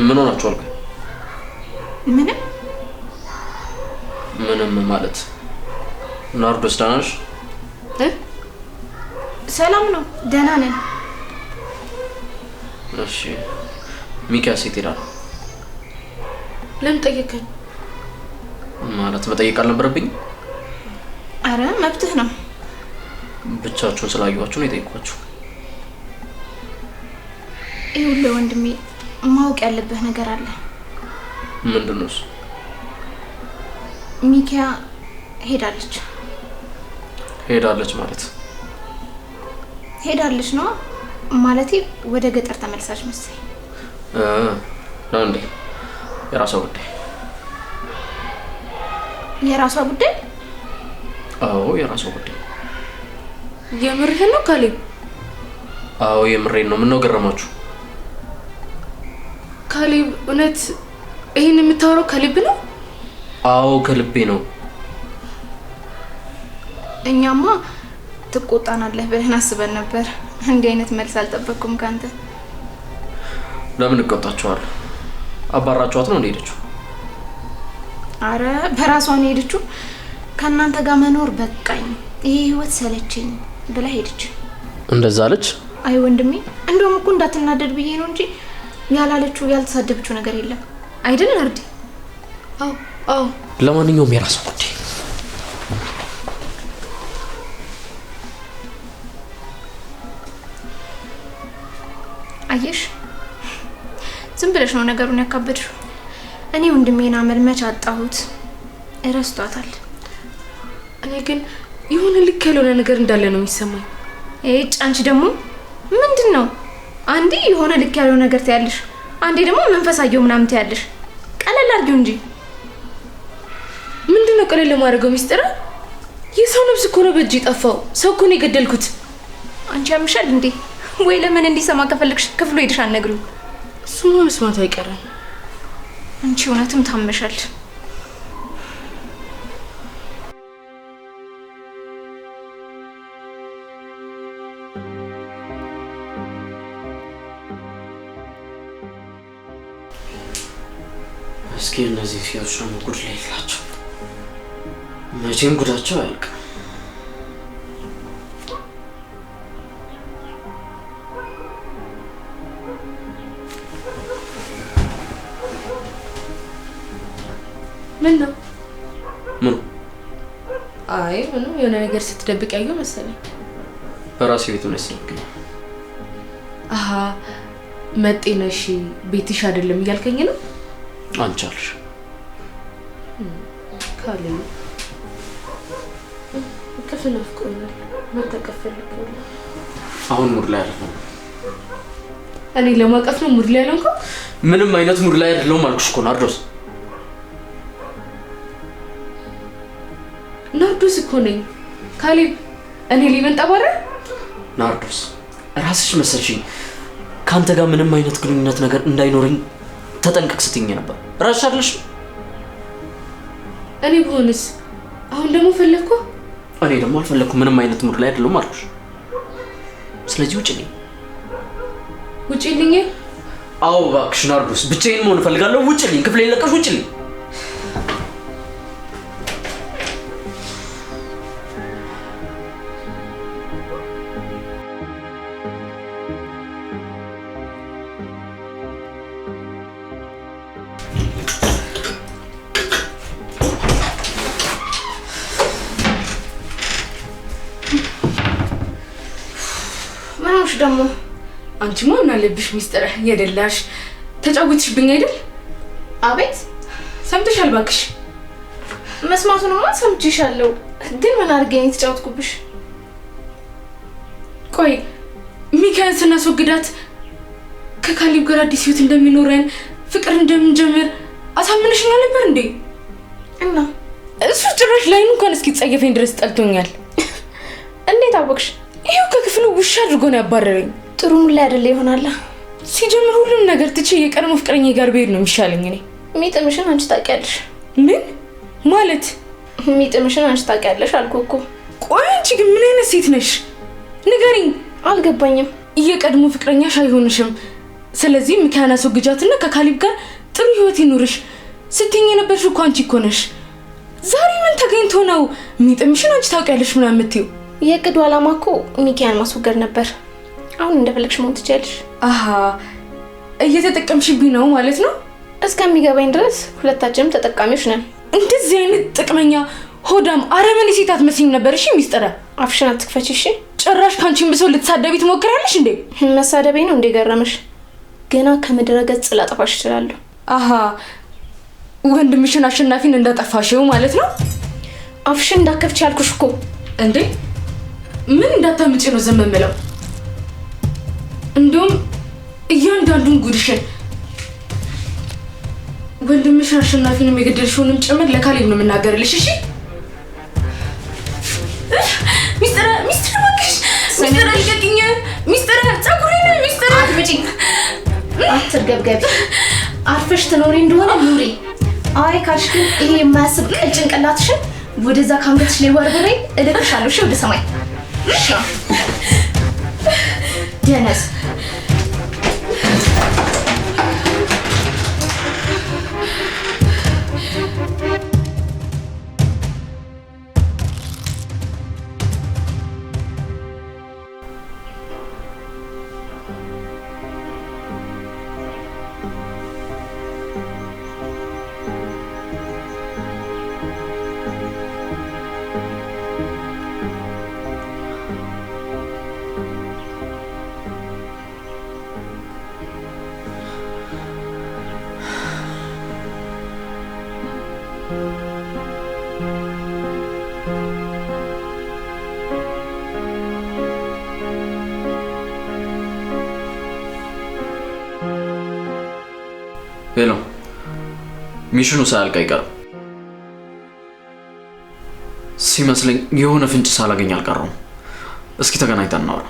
ምን ሆናችኋል? ምንም ማለት ናርዶስ ደህና ነሽ? ሰላም ነው፣ ደህና ነን። እሺ ሚኪያስ የት ሄዳል? ለምን ጠየቀኝ? ማለት መጠየቅ አልነበረብኝ? አረ መብትህ ነው። ብቻችሁን ስላየኋችሁ ነው የጠየኳችሁ። ይኸውልህ ወንድሜ ማወቅ ያለብህ ነገር አለ። ምንድን ነው እሱ? ሚኪያ ሄዳለች። ሄዳለች ማለት? ሄዳለች ነው ማለቴ ወደ ገጠር ተመልሳች መሰለኝ። ነው እንዴ? የራሷ ጉዳይ። የራሷ ጉዳይ? አዎ የራሷ ጉዳይ። የምርህን ነው ካሌብ? አዎ የምሬን ነው። ምን ነው ገረማችሁ? ካሌብ እውነት ይሄን የምታወራው ከልብ ነው? አዎ ከልቤ ነው። እኛማ ትቆጣናለህ ብለን አስበን ነበር። እንዲህ አይነት መልስ አልጠበቅኩም ካንተ። ለምን እቆጣችኋለሁ? አባራችኋት ነው እንደሄደችው? አረ በራሷ ነው ሄደችው። ከእናንተ ጋር መኖር በቃኝ፣ ይሄ ህይወት ሰለቸኝ ብላ ሄደች። እንደዛ አለች? አይ ወንድሜ እንደውም እኮ እንዳትናደድ ብዬ ነው እንጂ ያላለችው ያልተሳደበችው ነገር የለም አይደል ናርዲ? አዎ። ለማንኛውም የራሷ ጉዳይ። አየሽ ዝም ብለሽ ነው ነገሩን ያካበድሽው። እኔ ወንድሜና መልመች አጣሁት፣ እረስቷታል። እኔ ግን የሆነ ልክ ያልሆነ ነገር እንዳለ ነው የሚሰማኝ። አንቺ ደግሞ ምንድነው? አንዴ የሆነ ልክ ያልሆነ ነገር ታያለሽ፣ አንዴ ደግሞ መንፈሳየው ምናምን ታያለሽ። ቀለል አድርጊው እንጂ። ምንድነው ቀለል ለማድረገው? ሚስጥር የሰው ነፍስ እኮ ነው በእጅ የጠፋው። ሰው እኮ ነው የገደልኩት። አንቺ ያምሻል እንዴ? ወይ ለምን እንዲሰማ ከፈለግሽ ክፍሉ ሄድሽ አትነግሪው? እሱማ መስማት አይቀርም። አንቺ እውነትም ታመሻል። እስኪ እነዚህ ሴቶች ደግሞ ጉድ ላይ ይላቸው። መቼም ጉዳቸው አያልቅም። ምን ነው? ምን? አይ ምንም የሆነ ነገር ስትደብቅ ያየው መሰለኝ። በራሴ ቤት ነው ያሰብከኝ? አሃ መጤ ነሽ ቤትሽ አይደለም እያልከኝ ነው? አንቺ አልሽ ካለ ከፍል አፍቆኛል። መተቀፈል ይችላል። አሁን ሙድ ላይ አይደለም። እኔ ለማቀፍ ነው ሙድ ላይ ያለንኩ? ምንም አይነት ሙድ ላይ አይደለም አልኩሽ እኮ ናርዶስ። ናርዶስ እኮ ነኝ ካሌብ። እኔ ሊመን ጠባረ ናርዶስ ራስሽ መሰልሽኝ ካንተ ጋር ምንም አይነት ግንኙነት ነገር እንዳይኖርኝ ተጠንቀቅ ስትይኝ ነበር። ራስሽ አይደለሽ? እኔ ብሆንስ? አሁን ደግሞ ፈለግኩ? እኔ ደግሞ አልፈለኩም። ምንም አይነት ሙድ ላይ አይደለም አልኩሽ። ስለዚህ ውጪልኝ። ውጪልኝ? አዎ እባክሽ ናርዶስ፣ ብቻዬን መሆን እፈልጋለሁ። ውጪልኝ፣ ክፍሌን ለቀሽ ውጪልኝ። ምንሽ ደግሞ? አንቺ ማን አለብሽ ሚስጥር የደላሽ ተጫውትሽብኝ አይደል? አቤት ሰምተሻል? እባክሽ መስማቱንማ ሰምቼሻለሁ፣ ግን ምን አድርገኝ የተጫወትኩብሽ? ቆይ ሚካኤል ስናስወግዳት ከካሊብ ጋር አዲስ ህይወት እንደሚኖረን ፍቅር እንደምንጀምር አሳምነሽኝ ነበር እንዴ? እና እሱ ጭራሽ ላይኑ እንኳን እስኪጸየፈኝ ድረስ ጠልቶኛል። እንዴት አወቅሽ? ይሄው ከክፍሉ ውሻ አድርጎ ነው ያባረረኝ። ጥሩ ምን ላይ አይደለ ይሆናል። ሲጀምር ሁሉም ነገር ትቼ የቀድሞ ፍቅረኛ ጋር ብሄድ ነው የሚሻለኝ። እኔ ሚጥምሽን አንቺ ታውቂያለሽ። ምን ማለት? ሚጥምሽን አንቺ ታውቂያለሽ አልኩ እኮ። ቆይ አንቺ ግን ምን አይነት ሴት ነሽ? ንገሪኝ። አልገባኝም። የቀድሞ ፍቅረኛሽ አይሆንሽም፣ ስለዚህ ሚካኤል አስወግጃትና ከካሊብ ጋር ጥሩ ህይወት ይኑርሽ ስትይኝ የነበርሽ እኮ አንቺ እኮ ነሽ። ዛሬ ምን ተገኝቶ ነው ሚጥምሽን አንቺ ታውቂያለሽ ምናምን የምትይው? የቅዱ ዓላማ እኮ ሚካኤል ማስወገድ ነበር። አሁን እንደፈለግሽ መሆን ትችያለሽ። አሃ እየተጠቀምሽብኝ ነው ማለት ነው? እስከሚገባኝ ድረስ ሁለታችንም ተጠቃሚዎች ነን። እንደዚህ አይነት ጥቅመኛ ሆዳም አረመኔ ሴት አትመስይም ነበር። እሺ ሚስጥረ አፍሽን አትክፈቺ እሺ። ጭራሽ ካንቺን ብሰው ልትሳደቢ ትሞክራለሽ እንዴ? መሳደቤ ነው እንዴ ገረመሽ? ገና ከምድረ ገጽ ላጠፋሽ እችላለሁ። አሃ ወንድምሽን አሸናፊን እንዳጠፋሽው ማለት ነው? አፍሽን እንዳከፍቺ ያልኩሽ እኮ። እንዴ ምን እንዳታምጪ ነው ዝም የምለው? እንደውም እያንዳንዱን ጉድሽን ወንድምሽን አሸናፊንም የገደልሽውንም ጭምር ለካሊብ ነው የምናገርልሽ። እሺ ሚስጥር እባክሽ፣ ሚስጥር ልቀቂኝ፣ ሚስጥር ጸጉሬን፣ ሚስጥር አትምጪኝ፣ አትርገብገቢ፣ አርፈሽ ትኖሪ እንደሆነ ኑሪ። አይ ካልሽ ግን ይሄ የማያስብ ቀጭን ጭንቅላትሽን ወደዛ ካንገትሽ ላይ ወርውሬ እልክሻለሁ። እሺ ወደ ሰማይ እሺ ደነስ ሄሎ፣ ሚሽኑ ሳያልቅ አይቀርም ሲመስለኝ። የሆነ ፍንጭ ሳላገኝ አልቀረውም። እስኪ ተገናኝተን እናውራ።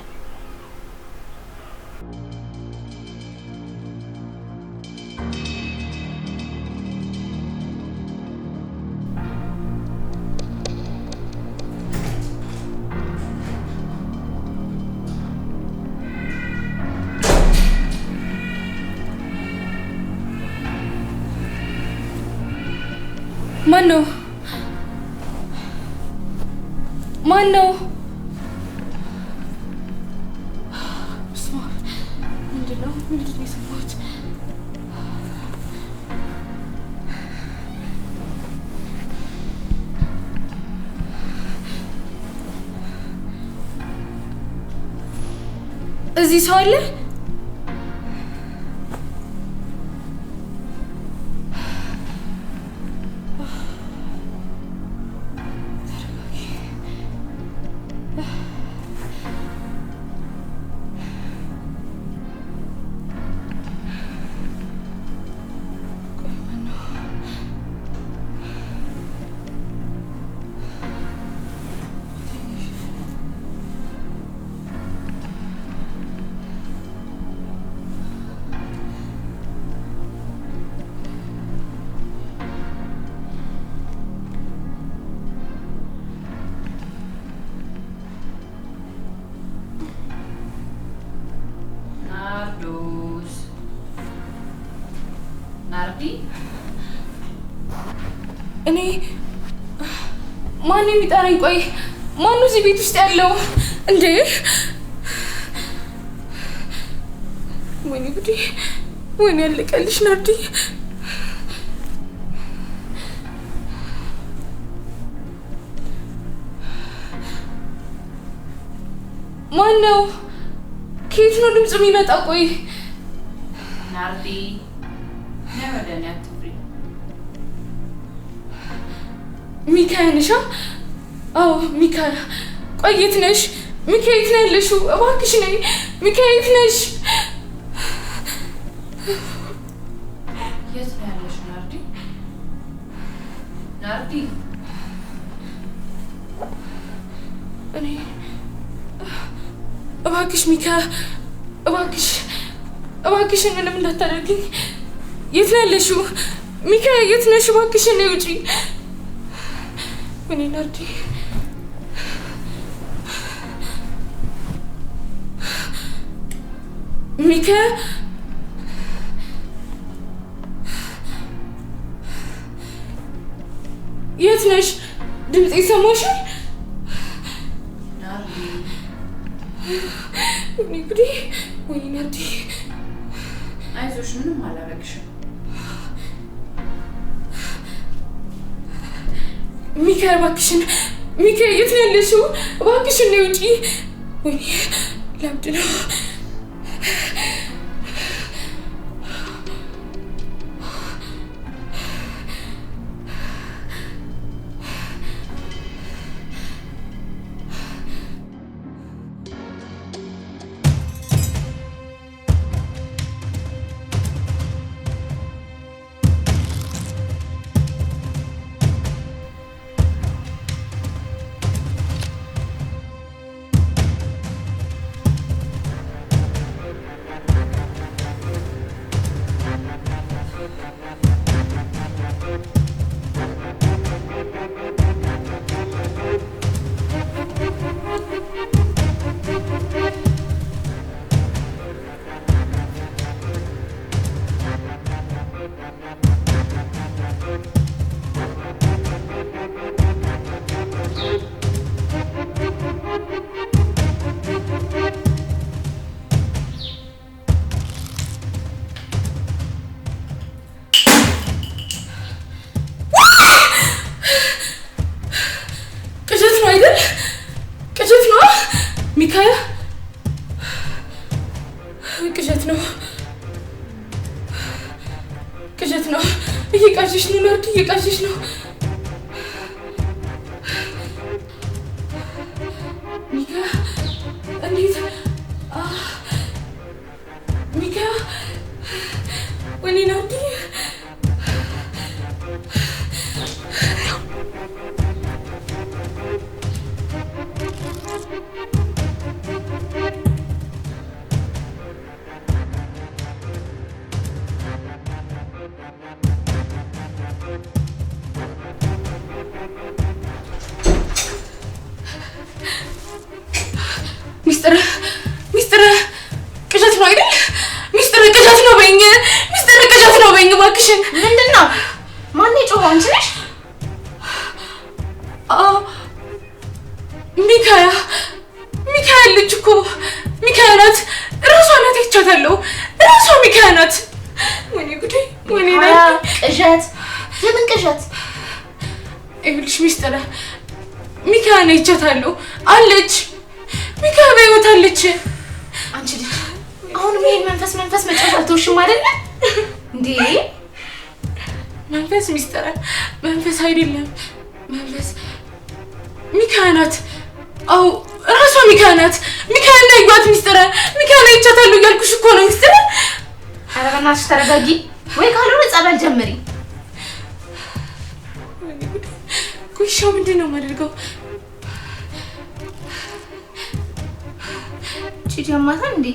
ማን ነው? ማን ነው? ምንድን ነው የሰማሁት? እዚህ ሰው አለ? ናርዲ እኔ ማን የሚጠራኝ? ቆይ ማነው እዚህ ቤት ውስጥ ያለው እንዴ? ወይኔ ጉዴ! ወይኔ ያለቀልሽ ናርዲ። ማን ነው? ከየት ነው ድምፁ የሚመጣው? ቆይ ናርዲ ነወደኛ ትብሪ ሚካያ ነሽ? አዎ ሚካያ። ቆይ የት ነሽ? ሚካያ የት ነው ያለሽው? እባክሽ ነይ ሚካያ፣ የት ነሽ? የት ነው ያለሽው ናርዲ? ናርዲ እኔ እባክሽ ሚካያ፣ እባክሽ ምንም እንዳታደርግኝ። የት ነው ያለሽው ሚካያ? የት ነሽ? እባክሽ ነይ ውጪ። እኔ ናርዲ ሚካያ የት ነሽ? ድምጽ ይሰማሻል? ናርዲ ወይኔ ጉዴ! ወይኔ ናርዲ አይዞሽ፣ ምንም አላረግሽም። ሚካያ እባክሽን፣ ሚካያ የት ነው ያለሽው? እባክሽን ነይ ውጪ። ወይኔ ላብድ ነው። ቅዠት ነው። እየቃዠሽ ነው ናርዲ፣ እየቃዠሽ ነው። ሚካ እንዴት ሚካ? ወይኔ ናርዲ ሚስጥር ቅዠት ነው አይደል? ሚስጥር ቅዠት ነው በይኝ፣ ሚስጥር ቅዠት ነው በይኝ እባክሽን። ምንድን ነው? ማን የጮኸው? አንቺ ነሽ? ሚካያ ልጅ እኮ ሚካያ ናት፣ እራሷ ናት። አይቻታለሁ፣ እራሷ ሚካያ ናት። ወይኔ ጉዴ! ወይኔ ቅዠት! የምን ቅዠት? ይኸውልሽ ሚስጥር ሚካያ ነው፣ አይቻታለሁ አለች። ሚካያ በሕይወት አለች። አንቺ ልጅ አሁንም ይሄን መንፈስ መጫወት አትወሽም አይደለ እንዴ? መንፈስ ሚስጥር መንፈስ አይደለም፣ መንፈስ ሚካያ ናት። አዎ እራሷ ሚካያ ናት። ሚካያ እና ይጓት ሚስጥር ሚካያ ነው፣ አይቻታለሁ እያልኩሽ እኮ ነው ሚስጥር። ኧረ በእናትሽ ተረጋጊ፣ ወይ ካልሆነ ጸበል ጀምሪ። ጉሻው ምንድን ነው የማደርገው? ጀማታን እንዴ?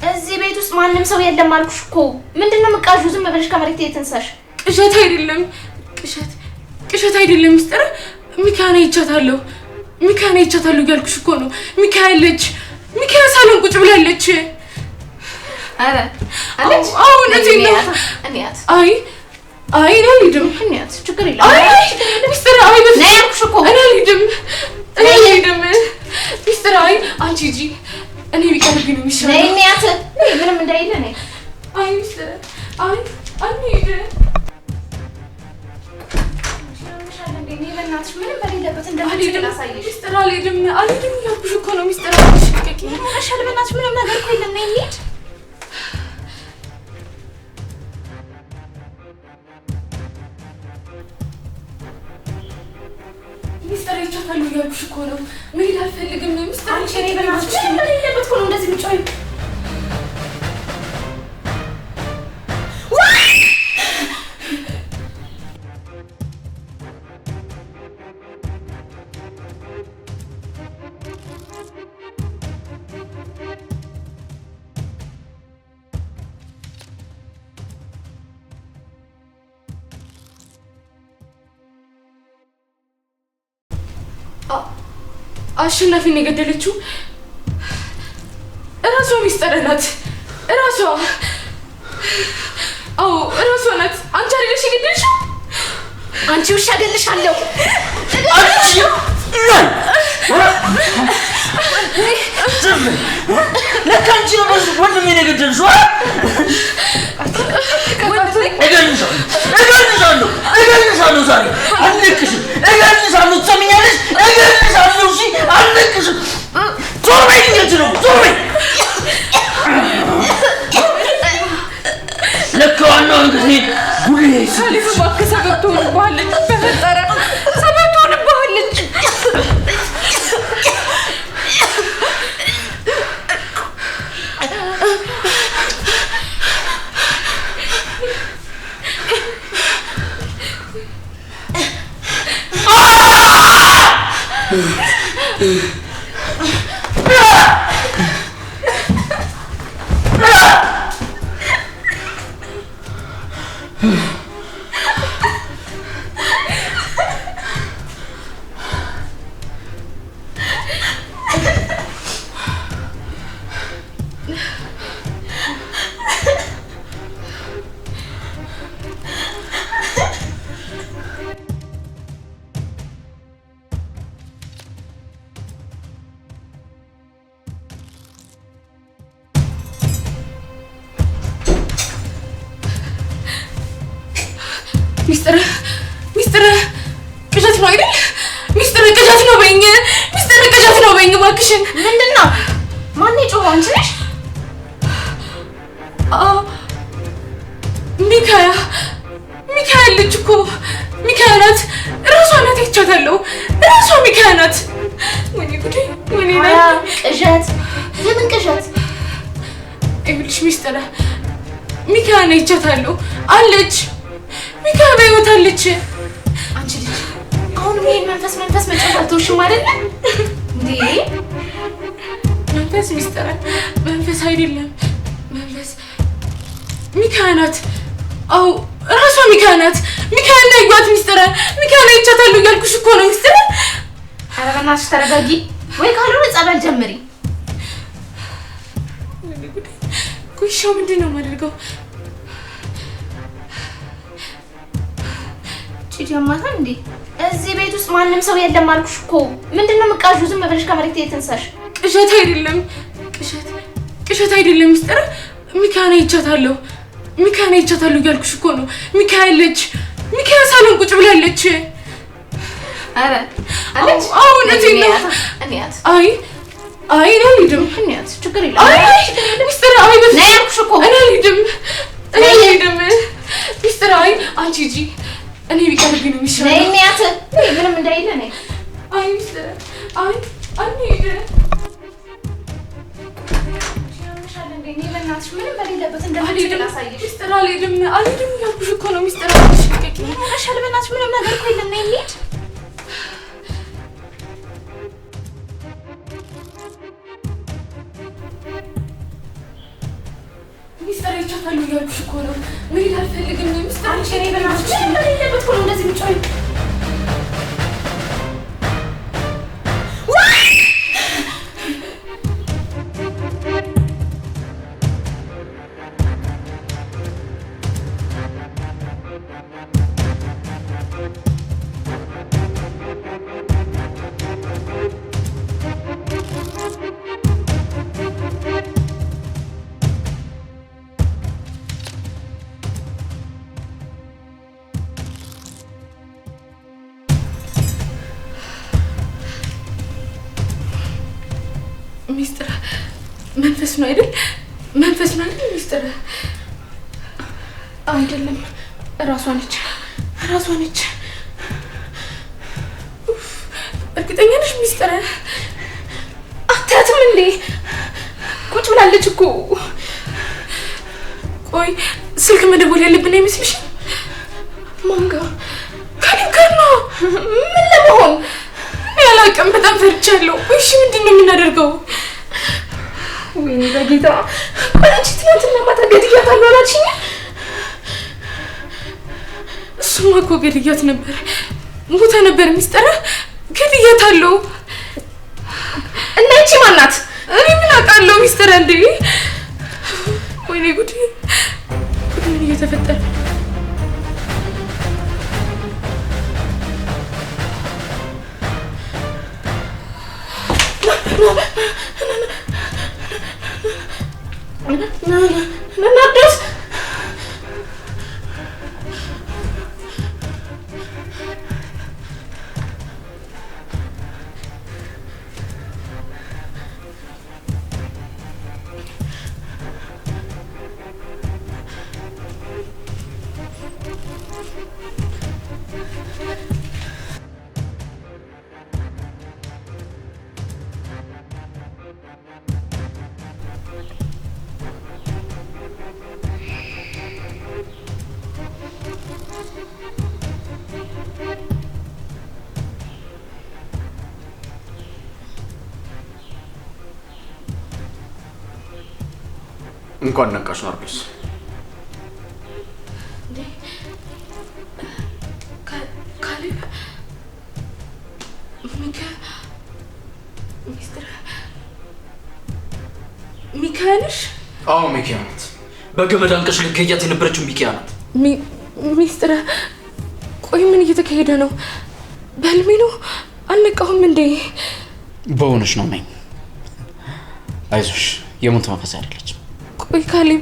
እዚህ ቤት ውስጥ ማንም ሰው የለም አልኩሽ እኮ። ምንድነው የምቃዡ? ዝም ብለሽ ከመሬት የተንሳሽ። ቅዠት አይደለም፣ ቅዠት አይደለም ሚስጥር። ሚካያ ነው፣ አይቻታለሁ፣ ሚካያ ነው፣ አይቻታለሁ እያልኩሽ እኮ ነው። ሚካያ አለች፣ ሚካያ ሳሎን ቁጭ ብላለች። አረ አለች? አዎ እውነቴን ነው። እንያት። አይ አይ እኔ አልሄድም። ምክንያት ችግር የለም። አይ ሚስጥር አይ በስ ነይ አልኩሽ እኮ እኔ አልሄድም። እኔ አልሄድም። ሚስጥር አይ አንቺ ሂጂ። እኔ ቢቀርብኝ ነው የሚሻለው። ነይ ምክንያት ምንም እንዳይለ ነይ። አይ ሚስጥር አይ አንሄድ በእናትሽ ምንም በሌለበት እንደማልሄድ ላሳይሽ። ሚስጥር አልሄድም እያልኩሽ እኮ ነው። ሚስጥር አልሽ ልቀቂ። ሻል በእናትሽ ምንም ነገር እኮ የለም። ነይ እንሂድ። ሚስጥር ይቻታል እያልኩሽ እኮ ነው። መሄድ አልፈልግም። ሚስጥር አንቺ ነይ በእናትሽ ምንም በሌለበት እኮ ነው እንደዚህ የምትጮይው። አሸናፊን የገደለችው እራሷ ሚስጥር ናት። እራሷ አዎ እራሷ ናት። አንቺ አይደለሽ የገደልሽው? አንቺ ውሻ እገልሻለሁ። ለካ አንቺ ወንድሜን የገደልሽው? እገልሻለሁ ዛሬ አልለቅሽም። እገልሻለሁ ትሰሚኛለሽ? እገልሻለሁ። እሺ አልለቅሽም። ዞር በይ እንጂ ነው ዞር በይ። ለካ ዋናው እንግዲህ ጉልህ ሳሊፍ እባክህ ሰበብ ትሆንብሃለች። በፈጠረ ሰበብ ትሆንብሃለች። ሚስጥር ቅዠት ነው አይደል? ሚስጥር ቅዠት ነው በይኝ። ሚስጥር ቅዠት ነው በይኝ እባክሽን። ምንድን ነው? ማን የጮኸው? አንቺ ነሽ? ሚካያ ልጅ እኮ ሚካያ ናት። እራሷ ናት። አይቻታለሁ። እራሷ ሚካያ ናት። ወይኔ ጉዴ! ወይኔ ቅዠት? የምን ቅዠት? ይኸውልሽ ሚስጥር ሚካያ ነው። አይቻታለሁ አለች። ሚካያ በሕይወት አለች። አንቺ ልጅ አሁን ይሄን መንፈስ መጫወት አልተውሽም አይደለ እንዴ? መንፈስ ሚስጥር መንፈስ አይደለም። መንፈስ ሚካያ ናት። አዎ እራሷ ሚካያ ናት። ሚካያ እና ይጓት ሚስጥር ሚካያ ነው። አይቻታለሁ እያልኩሽ እኮ ነው ሚስጥር። ኧረ በእናትሽ ተረጋጊ፣ ወይ ካልሆነ ጸበል ጀምሪ። ጉሻው ምንድን ነው የማደርገው? ጭድ ያማታል እንዴ? እዚህ ቤት ውስጥ ማንም ሰው የለም አልኩሽ እኮ። ምንድን ነው የምትቃዡ? ዝም ብለሽ ከመሬት የተንሳሽ። ቅዠት አይደለም። ቅዠት አይደለም ሚስጥር። ሚካያ ነው። አይቻታለሁ። ሚካያ ነው። አይቻታለሁ እያልኩሽ እኮ ነው። ሚካያ አለች። ሚካያ ሳሎን ቁጭ ብላለች። ኧረ አለች። አዎ እውነቴን ነው። አይ እኔ አልሄድም። ምክንያት ችግር የለም። አይ ሚስጥር አይ በስ ነይ አልኩሽ እኮ። እኔ አልሄድም። ሚስጥር አይ አንቺ ሂጂ። እኔ ቢቀርብኝ ነው የሚሻለው። ነይ ምክንያት ምንም እንዳይለ ነይ። አይ ሚስጥር አይ አንሄድ። በእናትሽ ምንም በሌለበት እንደማልሄድ ላሳይሽ። ሚስጥር አልሄድም እያልኩሽ እኮ ነው። ሚስጥር አልሽ ልቀቂ። ሻል በእናትሽ ምንም ነገር እኮ የለም። ነይ እንሂድ። ሚስጥር አይቻታለሁ እያልኩሽ እኮ ነው። መሄድ አልፈልግም። ሚስጥር አንቺ ነይ በእናትሽ ምንም በሌለበት እኮ ነው እንደዚህ የምትጮይው። ሚስጥር መንፈስ ነው አይደል? መንፈስ ነው አይደል? ሚስጥር አይደለም፣ ራሷ ነች። እርግጠኛ ነሽ ሚስጥር? አታያትም እንዴ? ቁጭ ብላለች እኮ። ቆይ ስልክ መደወል ያለብን አይመስልሽም? ማን ጋር? ካሌብ ጋር ነው። ምን ለመሆን? ያላቅም በጣም ፈርቻለሁ። እሺ ምንድን ነው የምናደርገው? ወይኔ በጌታ። ቆይ አንቺ ትናንትና ማታ ገድያታለሁ አላልሽኝ? እሱማ እኮ ገድያት ነበር። ሞታ ነበር ሚስጥር። ገድያታለሁ። እና ይቺ ማናት? እኔ ምን አውቃለሁ ሚስጥር። እንዴ ወይኔ ጉድ! ምን እየተፈጠረ? ናርዶስ እንኳን ነቃሽ ናርዶስ። ካሌብ ሚካኤልሽ? አዎ ሚኪያ ናት። በገመድ አንቀሽ ልትገያት የነበረችው ሚኪያ ናት። ሚስጥር ቆይ ምን እየተካሄደ ነው? በህልሜ ነው? አልነቃሁም እንዴ? በሆነሽ ነው ነኝ። አይዞሽ፣ የሞት መንፈስ አይደለችም። ቆይ ካሌብ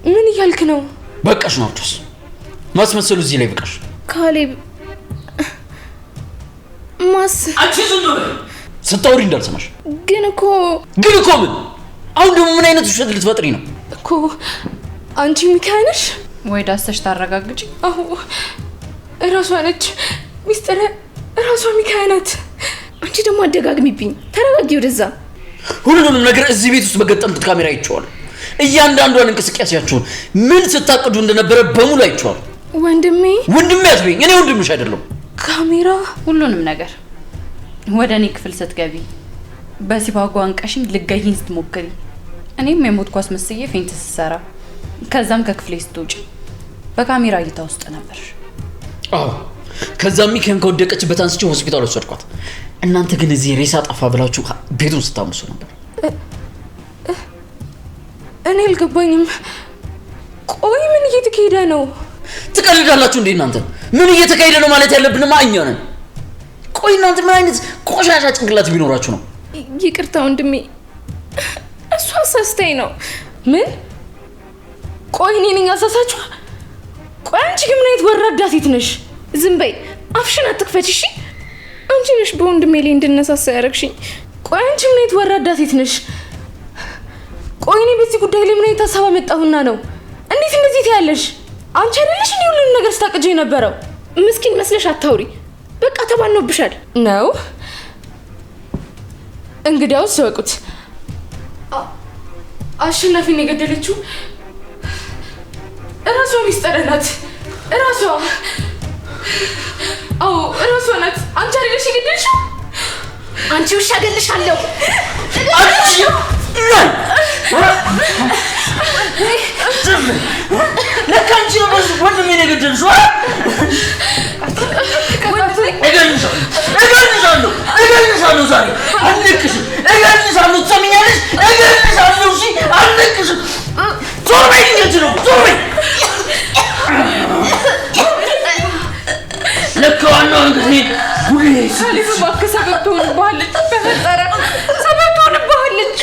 ምን እያልክ ነው? በቃሽ ናርዶስ፣ ማስመሰሉ እዚህ ላይ በቃሽ። ካሌብ አንቺ ዝም በይ፣ ስታወሪ እንዳልሰማሽ። ግን እኮ ምን? አሁን ደግሞ ምን አይነት ውሸት ልትፈጥሪ ነው? እኮ አንቺ ሚካኤል ነሽ ወይ? ዳሰሽ ታረጋግጪ። አዎ እራሷ ነች ሚስጥር፣ እራሷ ሚካኤል ናት። አንቺ ደግሞ አደጋግሚብኝ። ተረጋጊ። ወደዛ ሁሉንም ነገር እዚህ ቤት ውስጥ በገጠምኩት ካሜራ አይቼዋለሁ። እያንዳንዷን እንቅስቃሴያችሁን ምን ስታቅዱ እንደነበረ በሙሉ አይቼዋለሁ። ወንድሜ አትበይኝ። እኔ ወንድምሽ አይደለም። ካሜራ ሁሉንም ነገር ወደ እኔ ክፍል ስትገቢ በሲባጓ አንቀሽኝ ልገይኝ ስትሞክሪ እኔም የሞት ኳስ መስዬ ፌንት ስሰራ ከዛም ከክፍሌ ስትውጪ በካሜራ እይታ ውስጥ ነበር። አዎ ከዛም ሚካን ከወደቀችበት አንስቼ ሆስፒታል ወሰድኳት። እናንተ ግን እዚህ ሬሳ ጠፋ ብላችሁ ቤቱን ስታምሱ ነበር። እኔ አልገባኝም። ቆይ ምን እየተካሄደ ነው? ትቀልዳላችሁ እንዴ እናንተ? ምን እየተካሄደ ነው ማለት ያለብንማ እኛ ነን። ቆይ እናንተ ምን አይነት ቆሻሻ ጭንቅላት ቢኖራችሁ ነው? ይቅርታ ወንድሜ፣ እሷ አሳስታኝ ነው። ምን? ቆይ እኔ ነኝ አሳሳችሁ? ቆይ አንቺ ግን ምን አይነት ወራዳ ሴት ነሽ? ዝም በይ፣ አፍሽን አትክፈች እሺ። አንቺ ነሽ በወንድሜ ላይ እንድነሳሳ ያደረግሽኝ። ቆይ አንቺ ምን አይነት ወራዳ ሴት ነሽ? ቆይ እኔ በዚህ ጉዳይ ላይ ምን አይነት ሀሳብ አመጣሁና ነው? እንዴት እንደዚህ ትያለሽ? አንቺ አይደለሽ እንዴ ሁሉንም ነገር ስታቅጂ የነበረው? ምስኪን መስለሽ አታውሪ። በቃ ተባኖብሻል ነው። እንግዲያውስ ወቁት። አሸናፊን የገደለችው እራሷ ሚስጥር ናት። እራሷ አዎ እራሷ ናት። አንቺ አይደለሽ የገደልሽው? አንቺ ውሻ እገልሻለሁ። ለካ አንቺ ወንድሜን የገደልሽው? እገልሻለሁ ዛሬ አልነቅሽም። እገልሻለሁ፣ ትሰሚኛለሽ? እገልሻለሁ። እሺ አልነቅሽም። ዞር በይ። ነው ዞር በይ። ለካ ዋናው እንግዲህ ሁሌ ካሌብ እባክህ ሰበብ ትሆንብሃለች። በፈጠረ ሰበብ ትሆንብሃለች።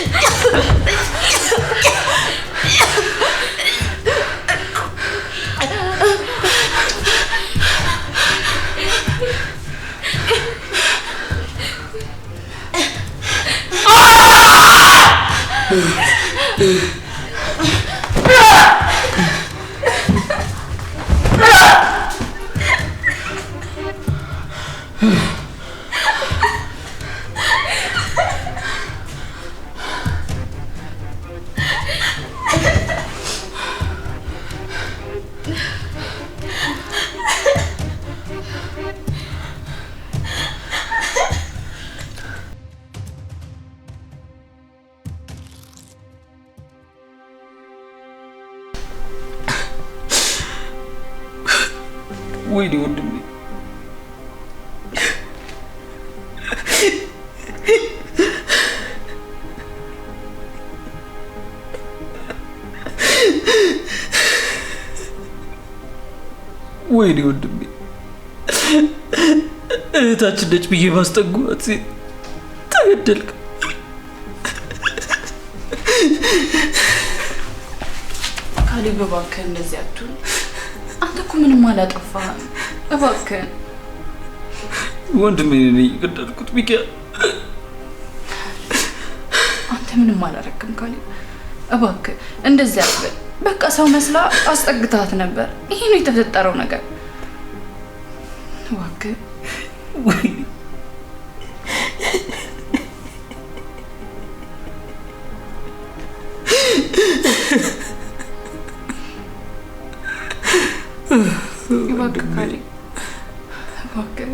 ወይኔ ወንድሜ ወይኔ ወንድሜ እህታችን ነች ብዬ ማስጠጓት ተገደልክ። ካሌብ እባክህ እንደዚህ አትሁን። አንተ እኮ ምንም አላጠፋህም። እባክህ ወንድሜ ነኝ የገደልኩት። ሚካኤል አንተ ምንም አላረክም ካሌብ። እባክህ እንደዚህ አትበል። በቃ ሰው መስላ አስጠግታት ነበር። ይሄ ነው የተፈጠረው ነገር። እባክህ ወይኔ እባክህ ካሌብ እባክህ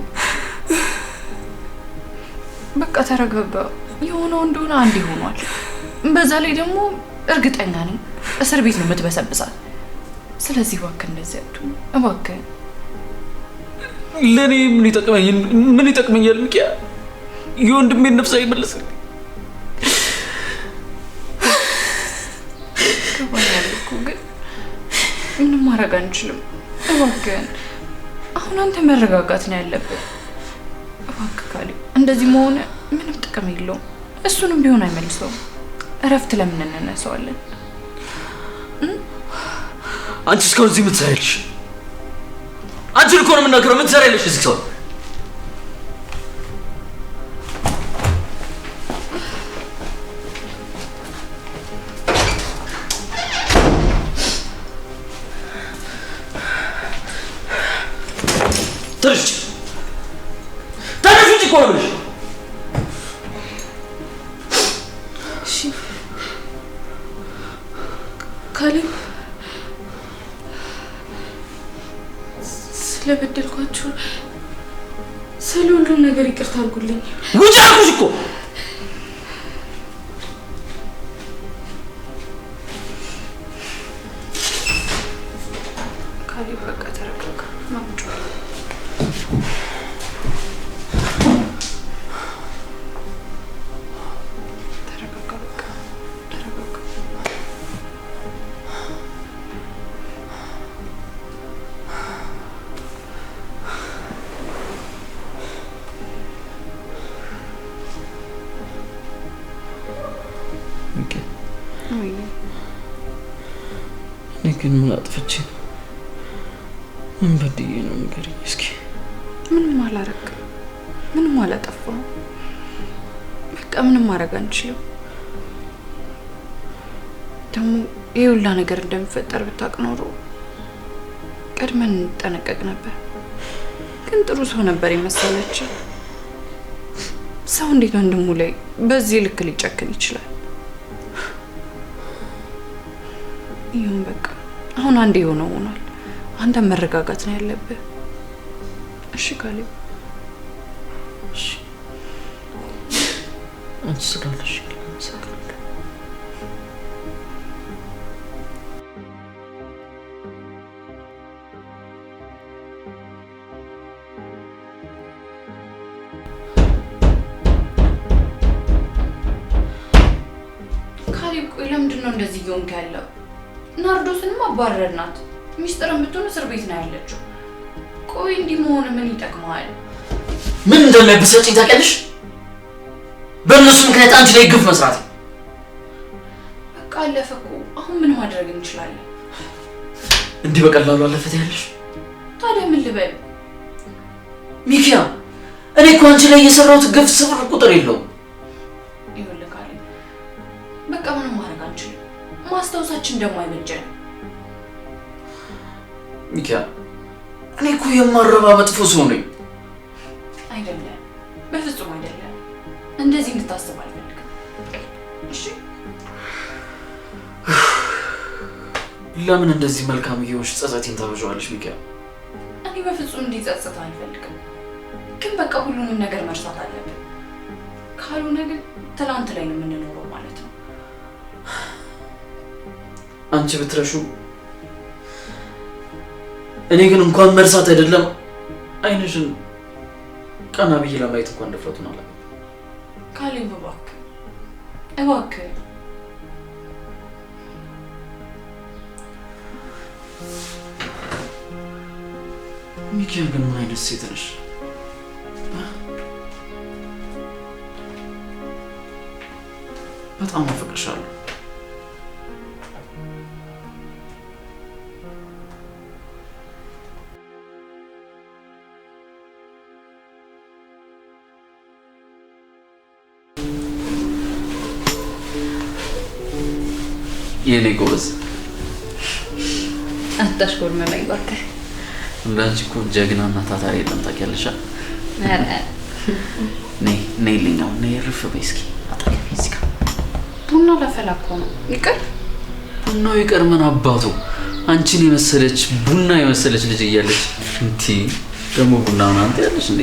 በቃ ተረጋጋ። የሆነው እንደሆነ አንድ ይሆናል። በዛ ላይ ደግሞ እርግጠኛ ነኝ እስር ቤት ነው የምትበሰብሳት። ስለዚህ እባክህ እንደዚህ አትሁን እባክህ። ለኔ ምን ይጠቅመኛል? ሚካኤል የወንድሜን ነፍስ አይመለስልኝ። ከባድ እኮ ግን ምንም ማድረግ አንችልም። እባክህ አሁን አንተ መረጋጋት ነው ያለብህ። እባክህ ካሌብ እንደዚህ መሆን ምንም ጥቅም የለውም። እሱንም ቢሆን አይመልሰውም። እረፍት ለምን እንነሳዋለን? አንቺ እስካሁን እዚህ የምትሰሪልሽ አንቺ እኮ ነው የምናገረው። የምትሰሪልሽ እዚህ ሰው ተነሽ እኮ ነው የምልሽ። እሺ ካሌብ ስለበደልኳችሁ ስለ ሁሉም ነገር ይቅርታ አድርጉልኝ። ውጭ አልኩሽ እኮ። ካሌብ በቃ ተረጋጋ። ማምጫ ተረጋጋ። በቃ ተረጋጋ። እኔ ግን ምን አጥፍቼ ነው? ምን በድዬ ነው? ንገሪኝ እስኪ። ምንም አላረግም። ምንም አላጠፋም። በቃ ምንም ማድረግ አንችልም። ደግሞ ይሄ ሁላ ነገር እንደሚፈጠር ብታውቅ ኖሮ ቀድመን እንጠነቀቅ ነበር። ግን ጥሩ ሰው ነበር የመሰለች። ሰው እንዴት ወንድሙ ላይ በዚህ ልክ ሊጨክን ይችላል? ይሁን በቃ አሁን አንዴ የሆነው ሆኗል። አንተ መረጋጋት ነው ያለብህ። እሺ ካሌብ እሺ። አንቺ ስላለሽ ካሌብ ቆይ ለምንድን ነው እንደዚህ እየሆንክ ያለው? ናርዶስንም አባረርናት። ሚስጥርም ብትሆን እስር ቤት ነው ያለችው። ቆይ እንዲህ መሆን ምን ይጠቅመዋል? ምን እንደሚያበሳጭኝ ታውቂያለሽ? በእነሱ ምክንያት አንቺ ላይ ግፍ መስራት። በቃ አለፈ እኮ። አሁን ምን ማድረግ እንችላለን? እንዲህ በቀላሉ አለፈት ያለሽ? ታዲያ ምን ልበል? ሚኪያ እኔ እኮ አንቺ ላይ የሰራሁት ግፍ ስፍር ቁጥር የለውም። ይኸውልህ ካሌብ በቃ ምንም ማድረግ አንችልም። ማስታወሳችን ደግሞ አይበጀንም። ሚኪያ እኔ እኮ የማረባ መጥፎ ሰው ነኝ። አይደለም፣ በፍጹም አይደለም። እንደዚህ እንድታስብ አልፈልግም። እሺ ለምን እንደዚህ መልካም እየሆንሽ ጸጸቴን ታበዣዋለሽ ሚካኤል? እኔ በፍጹም እንዲጸጸት አልፈልግም፣ ግን በቃ ሁሉንም ነገር መርሳት አለብን። ካልሆነ ግን ትላንት ላይ ነው የምንኖረው ማለት ነው። አንቺ ብትረሹ እኔ ግን እንኳን መርሳት አይደለም አይንሽን ቀና ብዬ ለማየት እንኳን ድፍረቱን አላገኘሁም። ካሌብ እባክህ እባክህ ሚካኤል ግን ምን አይነት ሴት ነሽ? በጣም አፈቅርሻለሁ። የኔ ጎበዝ አታሽኮርመመኝ እባክህ። እንዳንቺ እኮ ጀግናና ታታሪ የለም ታውቂያለሽ። ነይ ልኛው ነይ ርፍ በይ እስኪ አጠገቤ እዚህ ጋር ቡና ላፈላ እኮ ነው። ይቅር ቡናው ይቅር ምን አባቱ አንቺን የመሰለች ቡና የመሰለች ልጅ እያለች እንቲ ደግሞ ቡና ነው አንተ ያለሽ እንዴ?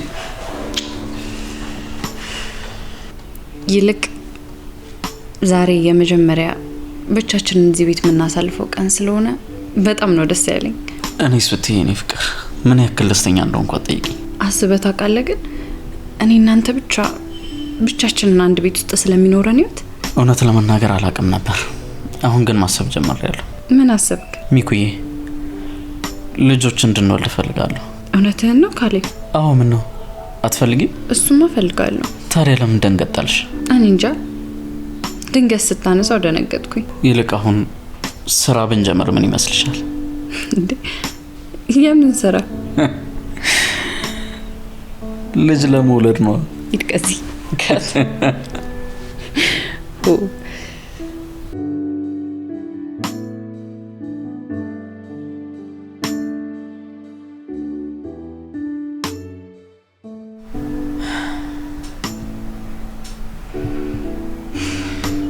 ይልቅ ዛሬ የመጀመሪያ ብቻችንን እዚህ ቤት የምናሳልፈው ቀን ስለሆነ በጣም ነው ደስ ያለኝ። እኔስ ብትይ የኔ ፍቅር ምን ያክል ደስተኛ እንደሆንኩ አትጠይቂኝ። አስበህ ታውቃለህ? ግን እኔ እናንተ ብቻችንን አንድ ቤት ውስጥ ስለሚኖረን ህይወት እውነት ለመናገር አላውቅም ነበር። አሁን ግን ማሰብ ጀምሬያለሁ። ምን አሰብክ? ሚኩዬ ልጆች እንድንወልድ እፈልጋለሁ። እውነትህን ነው ካሌብ? አዎ ምን ነው አትፈልጊም? እሱማ እፈልጋለሁ። ታዲያ ለምን ደንገጣልሽ? እኔ እንጃ ድንገት ስታነሳው ደነገጥኩኝ። ይልቅ አሁን ስራ ብንጀምር ምን ይመስልሻል? እንዴ የምን ስራ? ልጅ ለመውለድ ነው። ይጥቀሲ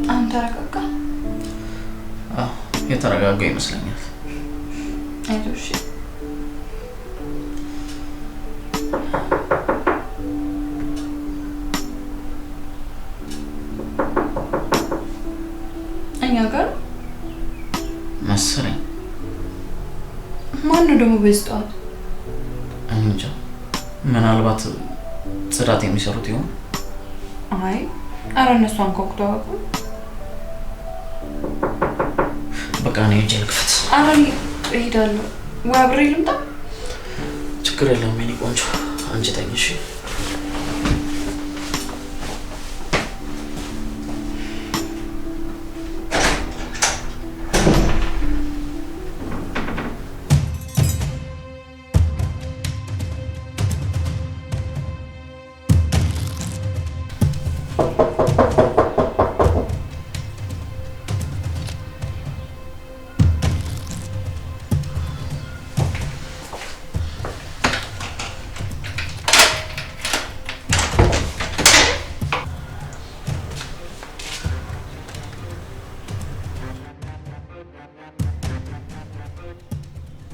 አንተ ተረጋጋ። የተረጋጋ ይመስለኛል። አይዞሽ እኛ ጋር መሰለኝ። ማን ነው ደግሞ በስጧት? እንጃ ምናልባት ጽዳት የሚሰሩት ይሆን? አይ ኧረ እነሱ አንኳኩተው አቁ። በቃ እኔ ሄጄ ልክፈት። ኧረ እሄዳለሁ። ወይ አብሬ ልምጣ? ችግር የለውም የኔ ቆንጆ አንቺ ተኝ እሺ።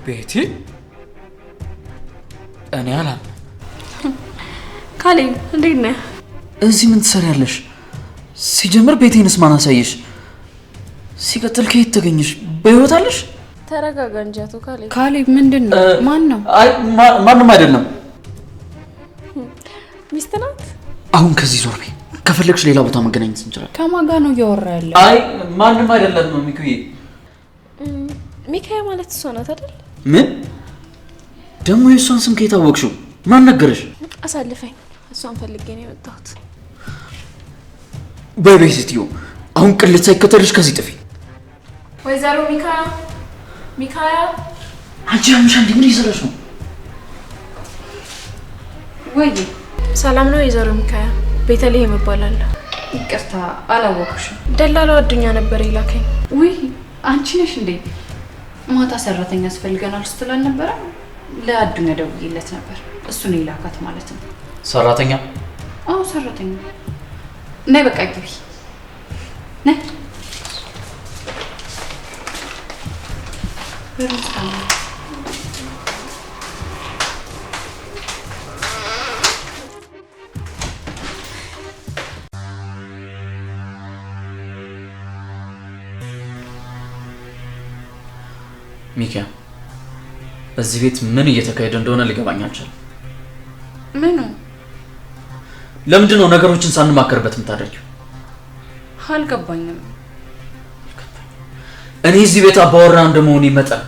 ቤቲ እኔ አላምንም። ካሌብ እንዴት ነህ? እዚህ ምን ትሰሪያለሽ? ሲጀምር ቤቴንስ ማን አሳየሽ? ሲቀጥል ከየት ተገኘሽ? በህይወት አለሽ? ተረጋጋ እንጂ አቶ ካሌብ። ካሌብ ምንድን ነው? ማን ነው? አይ ማንም አይደለም። ሚስት ናት። አሁን ከዚህ ዞር በይ። ከፈለግሽ ሌላ ቦታ መገናኘት እንችላለን። ከማን ጋር ነው እያወራ ያለው? አይ ማንም አይደለም ነው ሚኩዬ። ሚካያ ማለት እሷ ናት አይደል? ምን ደግሞ የእሷን ስም ከየት አወቅሽው? ማን ነገረሽ? አሳልፈኝ። እሷን ፈልጌ ነው የመጣሁት። በይ ሴትዮ፣ አሁን ቅልት ሳይከተልሽ ከዚህ ጥፊ። ወይዘሮ ሚካያ አንቺ አምሻ እንዴ ምን ይሰራሽ ነው? ወይ ሰላም ነው ወይዘሮ ሚካያ? ቤተልሔም እባላለሁ። ይቅርታ አላወቅሽም። ደላላው አዱኛ ነበር ይላከኝ። ወይ አንቺ ነሽ እንዴ? ማታ ሰራተኛ ያስፈልገናል ስትል አልነበረ? ለአዱኛ ደውዬለት ነበር። እሱ ነው ይላካት ማለት ነው። ሰራተኛ? አዎ ሰራተኛ። ነይ በቃ ግቢ ነይ። ሚኪያ በዚህ ቤት ምን እየተካሄደ እንደሆነ ሊገባኝ አልቻለም። ምኑ? ለምንድን ነው ነገሮችን ሳንማከርበት የምታደርጊው? አልገባኝም። እኔ እዚህ ቤት አባወራ እንደመሆኔ መጠን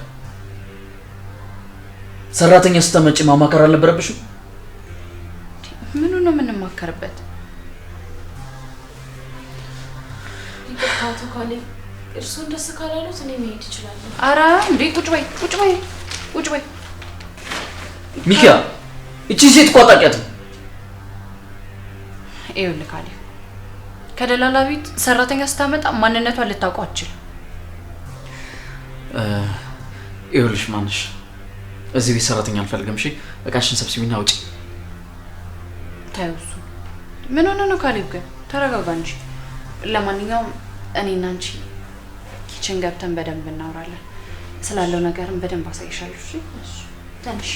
ሰራተኛ ስትመጪ ማማከር አልነበረብሽም? ምኑ ነው የምንማከርበት? ይቅርታ ካሌ፣ እርሱን ደስ ካላሉት እኔ መሄድ እችላለሁ። ኧረ እንዴ ቁጭ በይ ቁጭ በይ ቁጭ በይ። ሚኪያ እቺ ሴት እኮ አጣቂያት ነው። ይኸውልህ ካሌ፣ ከደላላ ቤት ሰራተኛ ስታመጣ ማንነቷን ልታውቀው አትችልም። ይኸውልሽ ማንሽ እዚህ ቤት ሰራተኛ አልፈልግም። እሺ እቃሽን ሰብስቢና ውጪ። ታዩሱ ምን ሆነ ነው ካሌብ? ግን ተረጋጋ እንጂ። ለማንኛውም እኔና አንቺ ኪችን ገብተን በደንብ እናወራለን። ስላለው ነገርም በደንብ አሳይሻለሁ። እሺ ትንሽ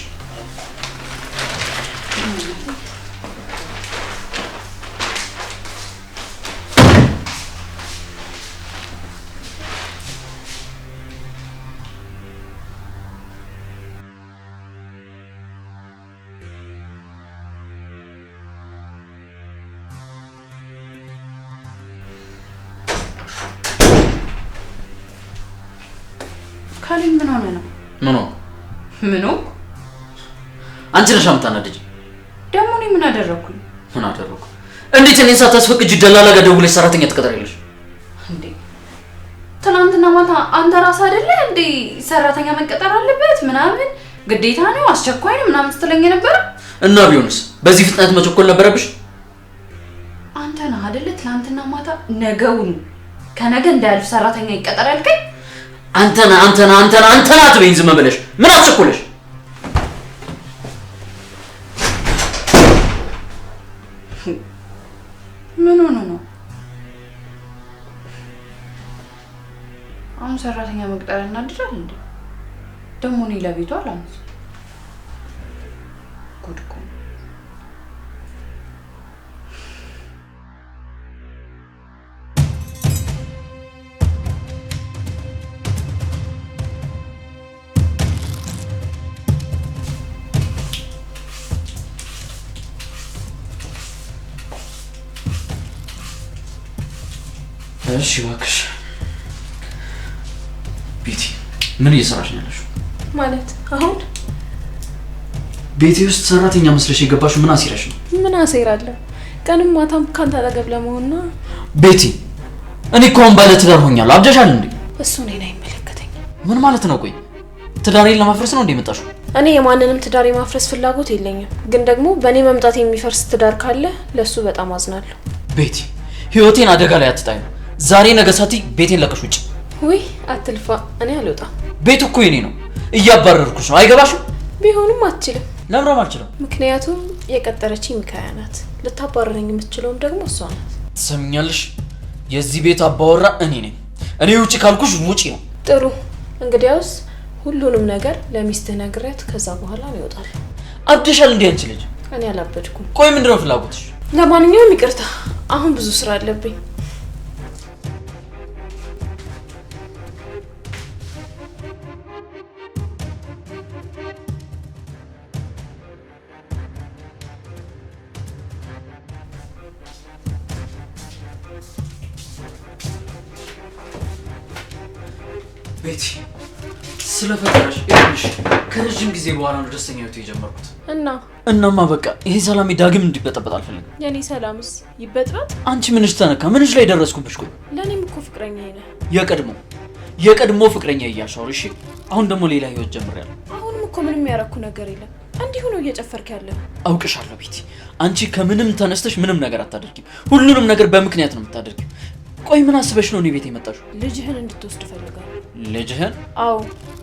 ካሌብ ምን ሆነ ነው? ምን ሆነ? አንቺ ነሽ የምታናድጂ። ደግሞ እኔ ምን አደረኩኝ? ምን አደረኩ? እንዴት እኔን ሳታስፈቅጂ ደላላ ጋር ደውለሽ ሰራተኛ ትቀጥሪያለሽ? እንዴ ትናንትና ማታ አንተ ራስህ አይደለ እንዴ ሰራተኛ መቀጠር አለበት ምናምን ግዴታ ነው አስቸኳይ ነው ምናምን ስትለኝ ነበር። እና ቢሆንስ በዚህ ፍጥነት መቸኮል ነበረብሽ? አንተ ነህ አይደለ ትናንትና ማታ ነገውን ከነገ እንዳያልፍ ሰራተኛ ይቀጠር ያልከኝ? አንተና አትበይኝ ዝም ብለሽ። ምን አስቸኮለሽ? ምን ሆነ ነው አሁን ሰራተኛ መቅጠር እናድራል እንዴ? ደግሞ እኔ ለቤቷ አላንስ ጉድ እኮ። እሺ እባክሽ ቤቲ፣ ምን እየሰራሽ ነው ያለሽው? ማለት አሁን ቤቴ ውስጥ ሰራተኛ መስለሽ የገባሽው ምን አሲረሽ ነው? ምን አሴራለሁ? ቀንም ማታም ካንተ አጠገብ ለመሆንና ቤቲ፣ እኔ እኮ አሁን ባለ ትዳር ሆኛለሁ። አብደሻል እንዴ? እሱ እኔን አይመለከተኝም። ምን ማለት ነው? ቆይ ትዳሬን ለማፍረስ ነው እንዴ የመጣሽው? እኔ የማንንም ትዳር የማፍረስ ፍላጎት የለኝም። ግን ደግሞ በእኔ መምጣት የሚፈርስ ትዳር ካለ ለሱ በጣም አዝናለሁ። ቤቲ፣ ህይወቴን አደጋ ላይ አትጣዩ። ዛሬ ነገ ሳትይ ቤቴን ለቀሽ ውጪ። ውይ አትልፋ፣ እኔ አልወጣም። ቤት እኮ የኔ ነው። እያባረርኩሽ ነው። አይገባሽም? ቢሆንም አትችልም። ለምንም አልችልም። ምክንያቱም የቀጠረችኝ ሚካያ ናት። ልታባረረኝ የምትችለውም ደግሞ እሷ ናት። ትሰምኛለሽ? የዚህ ቤት አባወራ እኔ ነኝ። እኔ ውጪ ካልኩሽ ውጪ ነው። ጥሩ፣ እንግዲያውስ ሁሉንም ነገር ለሚስትህ ነግሬያት ከዛ በኋላ ነው ይወጣል። አብደሻል እንዴ አንቺ ልጅ? እኔ አላበድኩም። ቆይ ምንድነው ፍላጎትሽ? ለማንኛውም ይቅርታ፣ አሁን ብዙ ስራ አለብኝ። ቤቲ ስለፈጠረሽ ይኸውልሽ ከረጅም ጊዜ በኋላ ነው ደስተኛ ህይወት የጀመርኩት። እናማ በቃ ይሄ ሰላሜ ዳግም እንዲበጠበጥ አልፈልግም። የኔ ሰላምስ ይበጥበጥ? አንቺ ምንሽ ተነካ? ምንሽ ላይ ደረስኩብሽ? ቆይ ለኔም እኮ ፍቅረኛ ነህ። የቀድሞ ፍቅረኛ እያሻወር። እሺ አሁን ደግሞ ሌላ ህይወት ጀምሬያለሁ። አሁንም እኮ ምንም ያረኩ ነገር የለም። እንዲሁ ነው እየጨፈርክ ያለው። አውቅሻለሁ ቤቲ፣ አንቺ ከምንም ተነስተሽ ምንም ነገር አታደርጊም። ሁሉንም ነገር በምክንያት ነው የምታደርጊው። ቆይ ምን አስበሽ ነው እኔ ቤት የመጣሽው? ልጅህን እንድትወስድ ፈልጋለሁ። ልጅህን? አዎ፣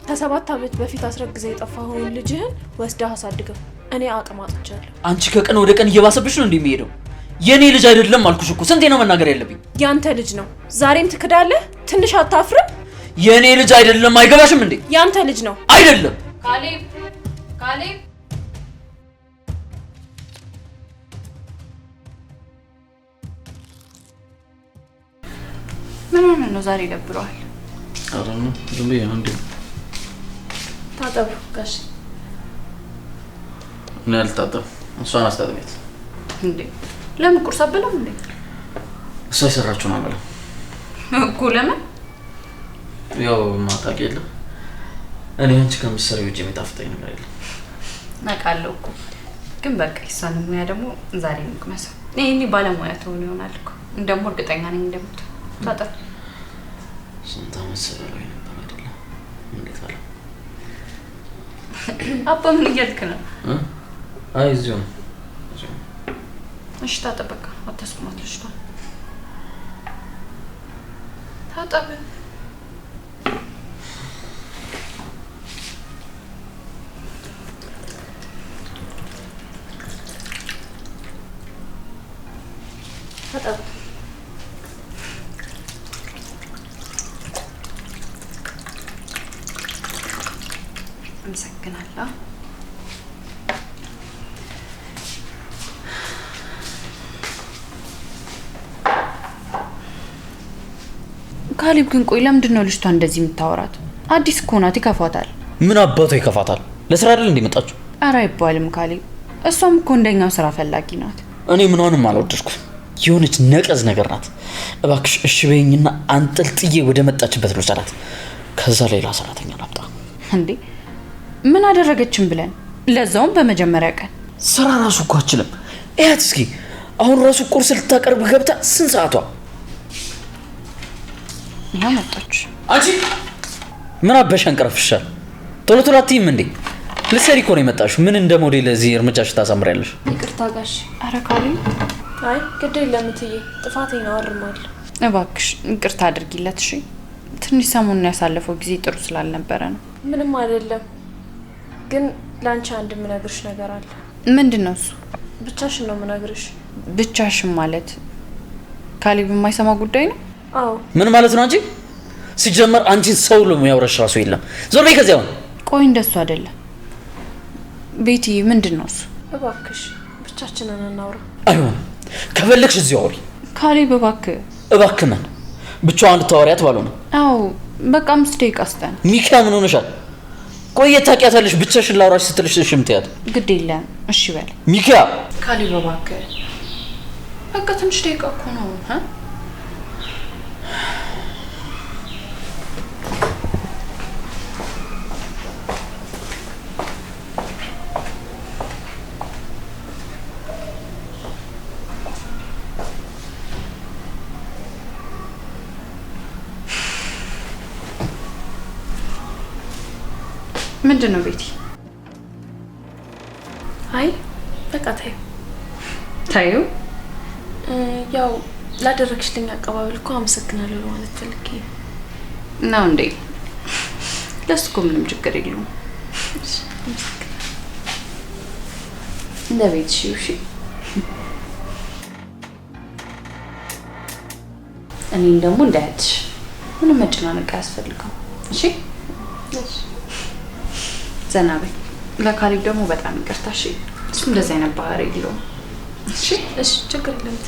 ከ7 ዓመት በፊት አስረግዘህ የጠፋኸውን ልጅህን ወስደህ አሳድገው። እኔ አቅም አጥቻለሁ። አንቺ ከቀን ወደ ቀን እየባሰብሽ ነው እንደሚሄደው። የኔ ልጅ አይደለም አልኩሽ እኮ። ስንቴ ነው መናገር ያለብኝ? ያንተ ልጅ ነው። ዛሬም ትክዳለህ? ትንሽ አታፍርም? የኔ ልጅ አይደለም። አይገባሽም እንዴ? ያንተ ልጅ ነው። አይደለም። ካሌብ ምን ሆነ ነው ዛሬ ደብረዋል? አረ ነው ዝም ብዬ ነው እንዴ? ታጠቡ ጋሽ። እኔ አልታጠብም። እሷን አስታጥቢያት። እንዴ ለምን ቁርስ አበላም እንዴ? እሷ የሰራችው ነው ማለት እኮ። ለምን? ያው ማታውቂ የለ እኔ አንቺ ከምትሰሪው ውጪ የሚጣፍጠኝ ነገር የለም። አውቃለሁ እኮ ግን በቃ እሷን ሙያ ደግሞ ዛሬ እንቅመሰው። እኔ ባለሙያ ትሆን ይሆናል እኮ እንደሞ እርግጠኛ ነኝ እንደምት ታጠብ። ስንት ዓመት ሰበለው ነበር አይደለ? እንዴት አለ አባ ምን እያልክ ነው? አይ እዚሁ ነው። እሺ ታጠብ በቃ አታስቁማት ልጅቷ። ታጠብ። ታጠብ። አመሰግናለሁ። ካሌብ ግን ቆይ ለምንድን ነው ልጅቷ እንደዚህ የምታወራት? አዲስ እኮ ናት፣ ይከፋታል። ምን አባቷ ይከፋታል? ለስራ አይደል እንዲመጣችሁ? ኧረ አይባልም ካሌብ፣ እሷም እኮ እንደኛው ስራ ፈላጊ ናት። እኔ ምንሆንም አልወደድኩም። የሆነች ነቀዝ ነገር ናት። እባክሽ እሺ በይኝና አንጠልጥዬ ወደ መጣችበት ልውሰዳት። ከዛ ሌላ ሰራተኛ ላምጣ። እንዴ ምን አደረገችን ብለን? ለዛውም በመጀመሪያ ቀን ስራ ራሱ እኮ አችልም። እያት እስኪ አሁን ራሱ ቁርስ ልታቀርብ ገብታ ስንት ሰዓቷ? ይሄው መጣች። አንቺ ምን አበሻ እንቀረፍሻል? ቶሎ ቶሎ አትይም እንዴ? ልትሰሪ እኮ ነው የመጣሽው። ምን እንደ ሞዴል እዚህ እርምጃሽ ታሳምሪያለሽ? ይቅርታ ጋሽ። ኧረ ካሌብ አይ ግድ የለም እትዬ፣ ጥፋቴን ነው አርማለሁ። እባክሽ ይቅርታ አድርጊለት እሺ። ትንሽ ሰሞኑን ያሳለፈው ጊዜ ጥሩ ስላልነበረ ነው። ምንም አይደለም፣ ግን ላንቺ አንድ የምነግርሽ ነገር አለ። ምንድን ነው እሱ? ብቻሽን ነው የምነግርሽ። ብቻሽን ማለት ካሌብ የማይሰማ ጉዳይ ነው? አዎ። ምን ማለት ነው? አንቺ ሲጀመር አንቺን ሰው ለሚያወራሽ ራሱ የለም። ዞር በይ ከዚያው። ቆይ እንደሱ አይደለም ቤቲ። ምንድን ነው እሱ? እባክሽ ብቻችንን እናውራ። አይሆንም። ከፈለግሽ እዚያው አውሪ። ካሌብ እባክህ። እባክህ ምን ብቻዋን እንድታወሪያት ባልሆነ። አዎ በቃ 5 ደቂቃ ስጠን። ሚካ ምን ሆነሻል? ቆይ ታውቂያታለሽ። ብቻሽን ላውራሽ ስትልሽ እሺ የምትያት? ግድ የለም እሺ በል። ሚካ ካሌብ እባክህ በቃ ትንሽ ደቂቃ እኮ ነው። ምንድን ነው ቤቲ? አይ በቃ ታዩ ታዩ። ያው ላደረግሽልኝ አቀባበል እኮ አመሰግናለሁ ማለት ፈልጌ ነው እንዴ? ለሱ እኮ ምንም ችግር የለውም። እንደ ቤት እሺ። እኔን ደግሞ እንዳያትሽ ምንም መጨናነቅ አያስፈልገው እሺ። ዘና በይ። ለካሌብ ደግሞ በጣም ይቅርታ እሺ። እሱ እንደዚህ አይነት ባህሪ የለውም እሺ። እሺ ችግር የለም።